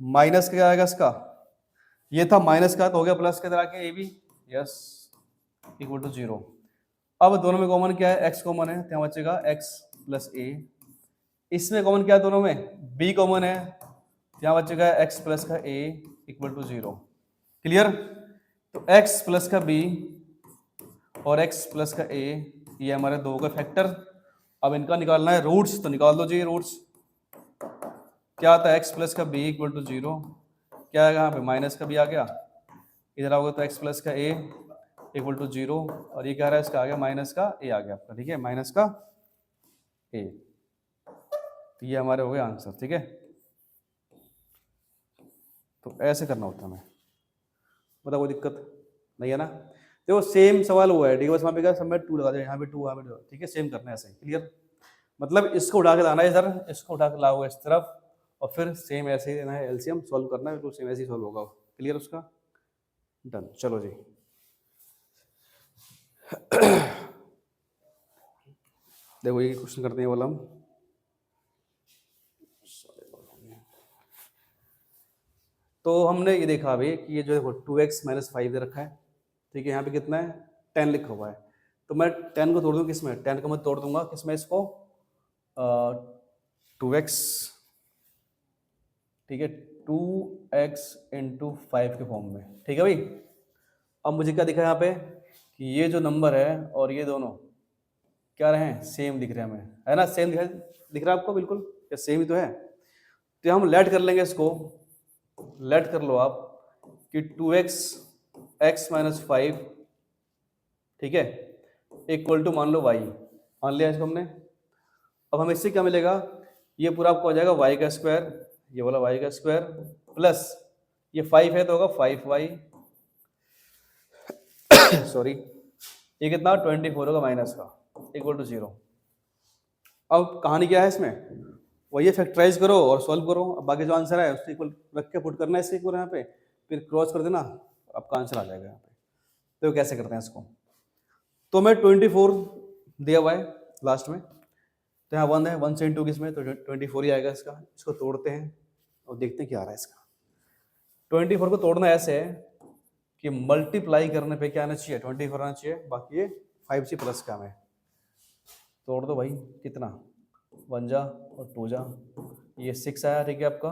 माइनस का क्या आएगा इसका, ये था माइनस का तो हो गया प्लस के तरह के a b, yes, equal to 0। अब दोनों में कॉमन क्या है, x कॉमन है, तो यहाँ बचेगा x प्लस ए। इसमें कॉमन क्या है दोनों में, b कॉमन है, यहाँ बचेगा x प्लस का a इक्वल टू 0। क्लियर? तो x प्लस का b और x प्लस का a, ये हमारे दो का फैक्टर। अब इनका निकालना है रूट्स, तो निकाल दो जी रूट्स। क्या आता है, x प्लस का b इक्वल टू 0, क्या है यहाँ पे माइनस का b आ गया, इधर आओगे तो x प्लस का a इक्वल टू 0, और ये क्या रहा है इसका आ गया माइनस का a आ गया आपका, ठीक है, माइनस का a। तो ये हमारे हो गए आंसर, ठीक है। तो ऐसे करना होता है हमें, बताओ कोई दिक्कत नहीं है ना। देखो सेम सवाल हुआ है, ठीक है, बस वहाँ पे क्या सब में 2 लगा दो, यहाँ पे 2 यहाँ पे 2, ठीक है, सेम करना है ऐसे। क्लियर? मतलब इसको उठा के लाना है इधर, इसको उठा के लाओगे इस तरफ, और फिर सेम ऐसे ही देना है, एलसीएम सॉल्व करना है, बिल्कुल सेम ऐसे ही सॉल्व होगा। क्लियर उसका? डन। चलो जी, देखो ये क्वेश्चन करते हैं वाला हम। तो हमने ये देखा अभी कि ये जो देखो 2x माइनस 5 दे रखा है, ठीक है, यहाँ पे कितना है 10 लिखा हुआ है, तो मैं 10 को तोड़ दूँ किस में, 10 को मैं तोड़ दूंगा किस में, इसको 2x, ठीक है, 2x इंटू 5 के फॉर्म में, ठीक है भाई। अब मुझे क्या दिखा यहाँ पे कि ये जो नंबर है और ये दोनों क्या रहे हैं, सेम दिख रहे हैं हमें, है ना, सेम दिख रहा है आपको, बिल्कुल क्या सेम ही तो है। तो हम लेट कर लेंगे इसको, लेट कर लो आप कि 2x x माइनस 5, ठीक है, इक्वल टू मान लो y, मान लिया इसको हमने। अब हमें इससे क्या मिलेगा, ये पूरा आपको हो जाएगा y का स्क्वायर, ये बोला y का स्क्वायर, प्लस ये 5 है तो होगा 5y सॉरी, ये कितना 24 होगा माइनस का, इक्वल टू 0। अब कहानी क्या है इसमें, वही फैक्टराइज करो और सॉल्व करो। अब बाकी जो आंसर है उससे इक्वल रख के पुट करना है इससे इक्वल यहाँ पे, फिर क्रॉस कर देना, आपका आंसर आ जाएगा यहाँ पे। तो कैसे करते हैं इसको, तो मैं 24 दिया हुआ है लास्ट में, तो यहाँ 1 है, 1 से इंटू किसमें, तो 24 ही आएगा इसका। इसको तोड़ते हैं और देखते हैं क्या आ रहा है इसका। 24 को तोड़ना ऐसे है कि मल्टीप्लाई करने पे क्या आना चाहिए, 24 आना चाहिए, बाकी ये 5 से प्लस का है। तोड़ दो भाई, कितना 1 जा और 2 जा, ये 6 आया, ठीक है आपका,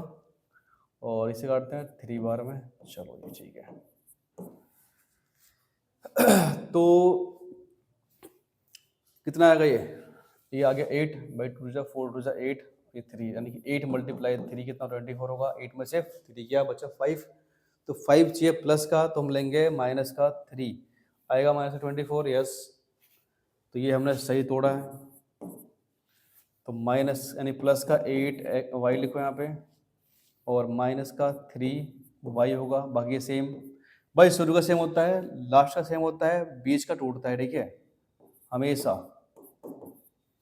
और इसे काटते हैं 3 बार में। चलो ये ठीक है। तो कितना आएगा ये आ गया 8 बाई 2 जा 4 2 जा 8, ये 3, यानी कि 8 मल्टीप्लाई 3 कितना 24 होगा, 8 में से 3 क्या बचा 5, तो 5 चाहिए प्लस का, तो हम लेंगे माइनस का 3 आएगा, माइनस 24, यस। तो ये हमने सही तोड़ा है, तो माइनस यानी प्लस का 8 वाई लिखो यहाँ पे, और माइनस का 3 वाई होगा, बाकी सेम। भाई शुरू का सेम होता है, लास्ट का सेम होता है, बीच का टूटता है, ठीक है, हमेशा।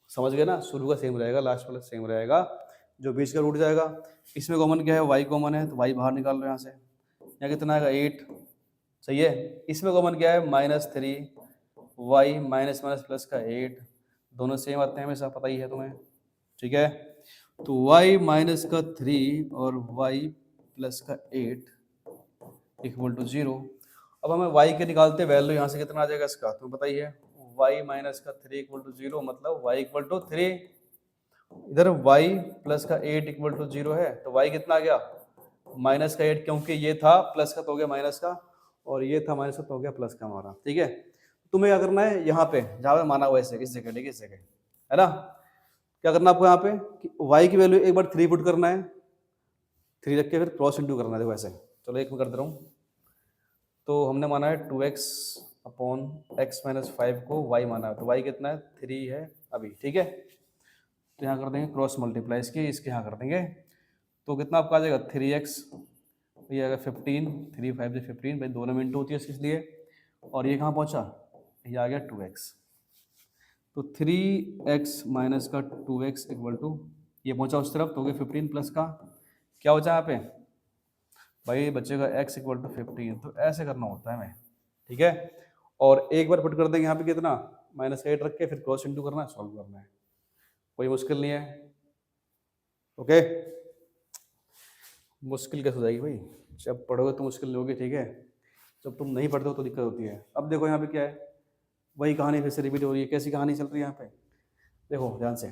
समझ गए ना, शुरू का सेम रहेगा, लास्ट वाला सेम रहेगा, जो बीच का टूट जाएगा। इसमें कॉमन क्या है, वाई कॉमन है, तो वाई बाहर निकाल लो यहाँ से। यहाँ कितना आएगा 8, सही है। इसमें कॉमन क्या है, -3, वाई माइनस माइनस प्लस का 8, दोनों सेम आते हैं हमेशा, पता ही है तुम्हें, ठीक है। तो y माइनस का 3 और y प्लस का 8 इक्वल टू 0। अब हमें y के निकालते वैल्यू, यहाँ से कितना आ जाएगा इसका, तुम्हें पता ही है, y माइनस का 3 इक्वल टू 0, मतलब y इक्वल टू 3। इधर y प्लस का 8 इक्वल टू 0 है, तो y कितना आ गया, माइनस का 8, क्योंकि ये था प्लस का तो हो गया माइनस का, और ये था माइनस का तो हो गया प्लस का हमारा, ठीक है। तुम्हें क्या करना है, यहाँ पे जहाँ पे माना हुआ है इस जगह, ठीक है, इस जगह, है ना। क्या करना है आपको यहाँ पे कि y की वैल्यू एक बार 3 पुट करना है, 3 रख के फिर क्रॉस इंटू करना है, देखो ऐसे। चलो एक में कर दे रहा हूँ। तो हमने माना है 2x अपॉन x माइनस 5 को y माना है, तो y कितना है 3 है अभी, ठीक है। तो यहाँ कर देंगे क्रॉस मल्टीप्लाई इसके यहाँ कर देंगे, तो कितना आपका आ जाएगा 3x, ये आएगा 15, 3 5 से 15, भाई दोनों में इंटू होती है इसलिए। और ये कहाँ पहुँचा, ये आ गया 2x, तो 3x माइनस का 2x इक्वल टू, ये पहुँचा उस तरफ, तो हो गया 15 प्लस का क्या बचा यहाँ पे, भाई बचेगा x इक्वल टू 15। तो ऐसे करना होता है हमें, ठीक है। और एक बार पुट कर देंगे यहाँ पे कितना, -8 रख के फिर क्रॉस इंटू करना है, सॉल्व करना है, कोई मुश्किल नहीं है। ओके, मुश्किल कैसे हो जाएगी भाई, जब पढ़ोगे तो मुश्किल नहीं होगी, ठीक है, जब तुम नहीं पढ़ते हो तो दिक्कत होती है। अब देखो यहाँ पे क्या है, वही कहानी फिर से रिपीट हो रही है। कैसी कहानी चल रही है यहाँ पे, देखो ध्यान से,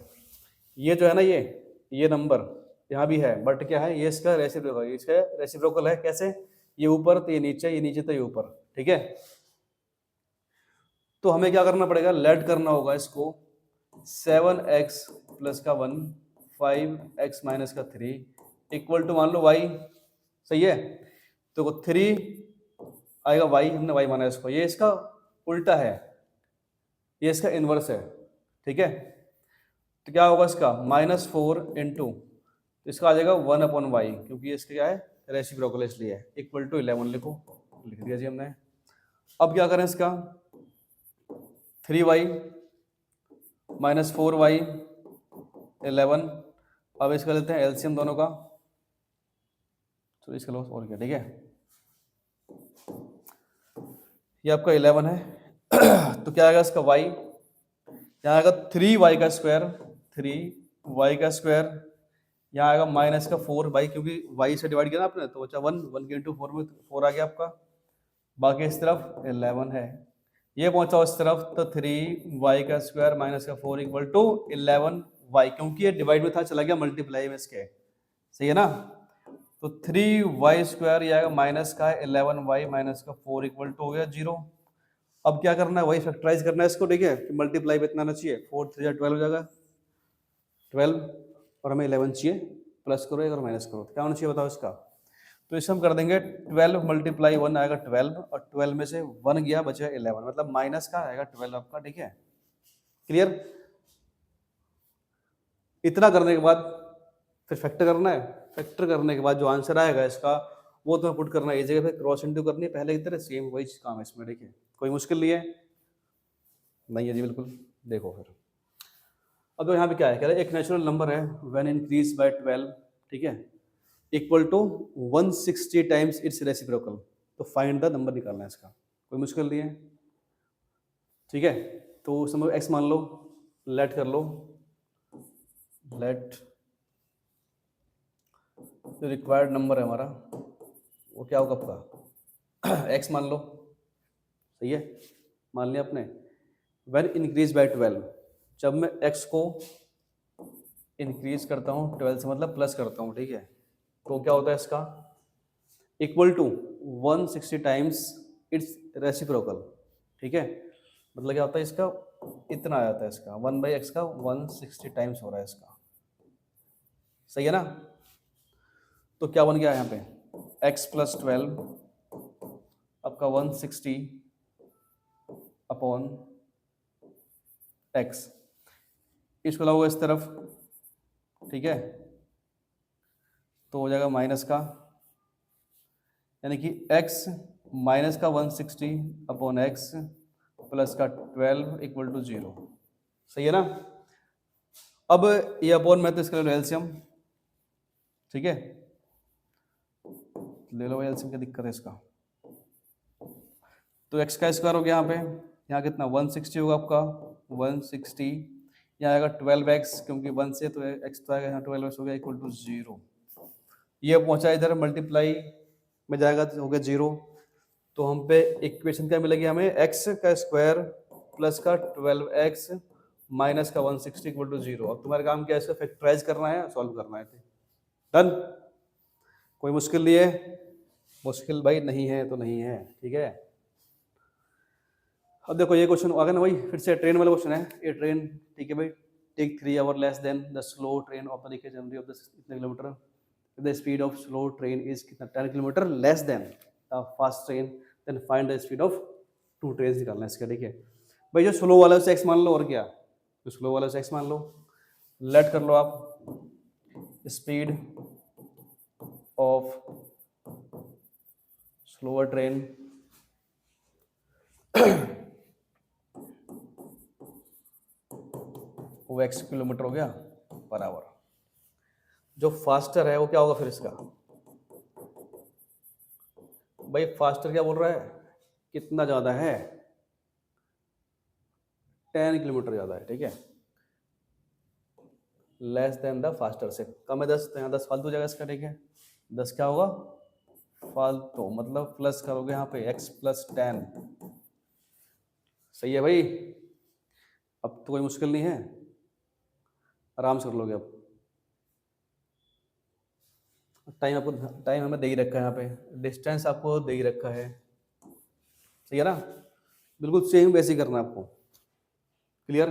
ये जो है ना, ये नंबर यहाँ भी है, बट क्या है, ये इसका रेसिप्रोकल, इसका रेसिप्रोकल है। कैसे, ये ऊपर तो ये नीचे, ये नीचे तो ये ऊपर, ठीक है। तो हमें क्या करना पड़ेगा, लेट करना होगा इसको 7x प्लस का 1, 5x माइनस का 3 इक्वल टू मान लो y, सही है। तो 3 आएगा y, हमने y माना इसको, ये इसका उल्टा है, ये इसका इनवर्स है, ठीक है। तो क्या होगा इसका -4 इंटू, तो इसका आ जाएगा 1 अपॉन वाई, क्योंकि इसका क्या है रेसिप्रोकल, इसलिए इक्वल टू 11 लिखो, लिख दिया जी हमने। अब क्या करें इसका, 3y माइनस 4y 11, अब इसका लेते हैं एलसीएम दोनों का, तो इसका लो और क्या, ठीक है, ये आपका 11 है। तो क्या आएगा इसका y, यहाँ आएगा 3y का स्क्वायर, 3y का स्क्वायर, यहाँ आएगा माइनस का 4 बाई, क्योंकि y से डिवाइड किया ना आपने, तो बचा 1, 1 के इंटू 4 में 4 आ गया आपका, बाकी इस तरफ 11 है, ये पहुंचा उस तरफ, तो 3y का स्क्वायर माइनस का 4 इक्वल टू 11y, क्योंकि ये डिवाइड में था, चला गया मल्टीप्लाई में इसके, सही है ना। तो 3y स्क्वायर ये आएगा माइनस का 11y माइनस का 4 इक्वल टू हो गया 0। अब क्या करना है, वही फैक्टराइज करना है इसको, ठीक है, कि मल्टीप्लाई में इतना आना चाहिए, 4 3 12 हो जाएगा 12, और हमें 11 चाहिए, प्लस करो अगर माइनस करो, तो क्या होना चाहिए बताओ इसका। तो इसे हम कर देंगे 12 मल्टीप्लाई 1 आएगा 12, और 12 में से 1 गया, बचेगा 11, मतलब माइनस का आएगा 12 आपका, ठीक है, क्लियर। इतना करने के बाद फिर फैक्टर करना है, फैक्टर करने के बाद जो आंसर आएगा इसका, वो तुम्हें पुट करना है, इस जगह पे क्रॉस इंटू करनी है पहले की तरह, सेम वही काम है इसमें, ठीक है, कोई मुश्किल नहीं है, नहीं है जी बिल्कुल। देखो फिर अब यहाँ पे क्या है, कह रहे एक नेचुरल नंबर है व्हेन इंक्रीज बाय 12, ठीक है, equal to 160 times its reciprocal, तो फाइंड द नंबर निकालना है इसका, कोई मुश्किल नहीं है, ठीक है। तो समझो x मान लो, लेट कर लो, लेट जो रिक्वायर्ड नंबर है हमारा वो क्या होगा आपका x मान लो, सही है, मान लिया आपने। व्हेन इंक्रीज बाय 12, जब मैं x को इंक्रीज करता हूँ 12 से, मतलब प्लस करता हूँ, ठीक है, तो क्या होता है इसका, equal to 160 times its reciprocal, ठीक है, मतलब क्या होता है इसका, इतना आ जाता है इसका 1/x का 160 टाइम्स हो रहा है इसका, सही है ना। तो क्या बन गया यहाँ पे, x प्लस 12 आपका 160 अपॉन x, इसको लाओगे इस तरफ, ठीक है, तो हो जाएगा माइनस का, यानी कि x माइनस का 160 अपॉन एक्स प्लस का 12 इक्वल टू 0। सही है ना। अब ये अपॉन में तो इसका ले लो एलसीएम, ठीक है, ले लो एलसीएम, क्या दिक्कत है इसका। तो एक्स का स्क्वायर हो गया यहाँ पे, यहाँ कितना 160 होगा आपका 160, यहाँ आएगा 12x क्योंकि 1 से तो एक्स तो आएगा, यहाँ 12x हो गया इक्वल टू 0। ये पहुंचा इधर मल्टीप्लाई में जाएगा तो हो गया 0। तो हम पे इक्वेशन क्या मिलेगी हमें, एक्स का स्क्वायर प्लस का 12x माइनस का 160 इक्वल टू 0। अब तुम्हारा काम क्या है, इसको फैक्टराइज करना है, सॉल्व करना है। डन। कोई मुश्किल नहीं है, मुश्किल भाई नहीं है तो नहीं है, ठीक है। अब देखो ये क्वेश्चन आ गया ना भाई, फिर से ट्रेन वाला क्वेश्चन है। ये ट्रेन, ठीक है भाई, take 3 hour less than the slow train of the लिखे जनरली ऑफ द इतने kilometre, the speed of slow train is कितना 10 kilometre less than the fast train, then find the speed of 2 train निकालना है इसका। ठीक है भाई, जो स्लो वाला उसे एक्स मान लो, और क्या, जो स्लो वाला उसे एक्स मान लो, लेट कर लो आप स्पीड ऑफ स्लोअर ट्रेन वो x किलोमीटर हो गया पर आवर। जो फास्टर है वो क्या होगा फिर इसका, भाई फास्टर क्या बोल रहा है, कितना ज़्यादा है, 10 किलोमीटर ज़्यादा है, ठीक है, लेस देन द फास्टर से कम है 10, तो यहाँ 10 फालतू जाएगा इसका, ठीक है, 10 क्या होगा फालतू, मतलब प्लस करोगे यहाँ पे x प्लस 10। सही है भाई, अब तो कोई मुश्किल नहीं है, आराम से कर लोगे। अब टाइम आपको, टाइम हमें दे ही रखा है यहाँ पे, डिस्टेंस आपको दे ही रखा है, सही है ना, बिल्कुल सेम वैसे ही करना है आपको। क्लियर,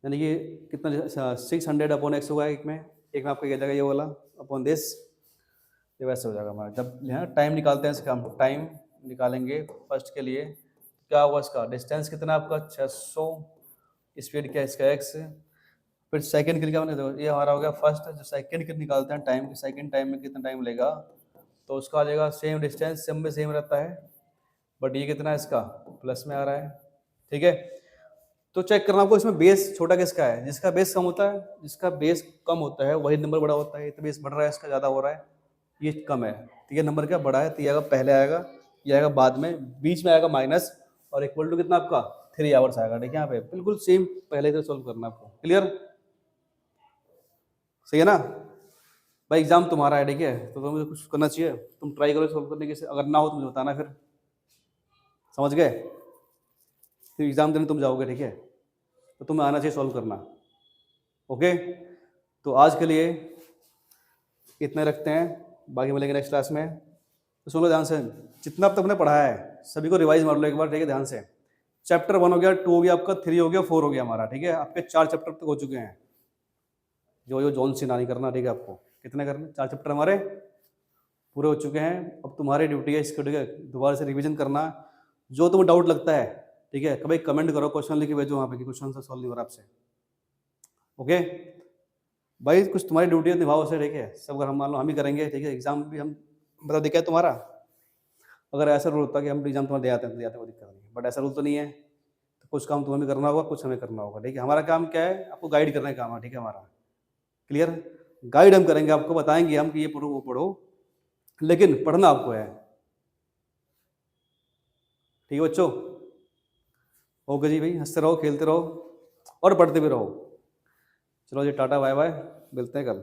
यानी कि कितना 600 अपॉन एक्स होगा एक में आपको क्या जाएगा ये वाला अपॉन दिस, ये वैसे हो जाएगा हमारा। जब यहाँ टाइम निकालते हैं इसका, हम टाइम निकालेंगे फर्स्ट के लिए, क्या होगा इसका, डिस्टेंस कितना आपका 600, स्पीड क्या है इसका एक्स, फिर सेकंड के लिए क्या होना, ये हमारा हो गया फर्स्ट। जो सेकंड के निकालते हैं टाइम के, सेकंड टाइम में कितना टाइम लेगा, तो उसका आ जाएगा सेम डिस्टेंस, सेम में सेम रहता है, बट ये कितना है इसका प्लस में आ रहा है, ठीक है। तो चेक करना आपको इसमें बेस छोटा किसका है, जिसका बेस कम होता है, जिसका बेस कम होता है वही नंबर बड़ा होता है। तो बेस बढ़ रहा है इसका, ज़्यादा हो रहा है, ये कम है, तो ये नंबर क्या बड़ा है, तो ये आएगा पहले आएगा, ये आएगा बाद में, बीच में आएगा माइनस, और इक्वल टू कितना आपका 3 आवर्स आएगा, ठीक है। यहाँ पे बिल्कुल सेम पहले से सोल्व करना आपको। क्लियर, सही है ना भाई। एग्जाम तुम्हारा है, ठीक है, तो तुम्हें कुछ करना चाहिए, तुम ट्राई करो सोल्व करने की, अगर ना हो तो मुझे बताना, फिर समझ गए, फिर एग्जाम देने तुम जाओगे, ठीक है, तो तुम्हें आना चाहिए सॉल्व करना। ओके, तो आज के लिए इतने रखते हैं, बाकी मिलेंगे नेक्स्ट क्लास में। तो सुन लो ध्यान से, जितना अब तक हमने पढ़ा है सभी को रिवाइज मार लो एक बार, ठीक है, ध्यान से। चैप्टर 1 हो गया, 2 हो गया आपका, 3 हो गया, 4 हो गया हमारा, ठीक है। आपके 4 चैप्टर तक हो चुके हैं, जो जॉन सीना नहीं करना, ठीक है। आपको कितने करने, 4 चैप्टर हमारे पूरे हो चुके हैं। अब तुम्हारी ड्यूटी है इसको, ठीक है, दोबारा से रिवीजन करना, जो तुम्हें डाउट लगता है, ठीक है, कभी कमेंट करो, क्वेश्चन लिख के भेजो वहाँ पे कि क्वेश्चन से सॉल्व नहीं हो रहा आपसे। ओके भाई, कुछ तुम्हारी ड्यूटी है, निभाओ उसे, ठीक है। सब अगर हम मान लो हम ही करेंगे, ठीक है, एग्जाम भी हम बता देखा है तुम्हारा। अगर ऐसा रूल होता कि हम एग्जाम तुम्हारे दे आते हैं, कोई दिक्कत नहीं, बट ऐसा रूल तो नहीं है। तो कुछ काम तुम्हें भी करना होगा, कुछ हमें करना होगा, ठीक है। हमारा काम क्या है, आपको गाइड करने का काम है, ठीक है हमारा। क्लियर, गाइड हम करेंगे, आपको बताएंगे हम कि ये पढ़ो वो पढ़ो, लेकिन पढ़ना आपको है, ठीक है बच्चों। ओके जी भाई, हंसते रहो, खेलते रहो और पढ़ते भी रहो। चलो जी, टाटा बाय बाय, मिलते हैं कल।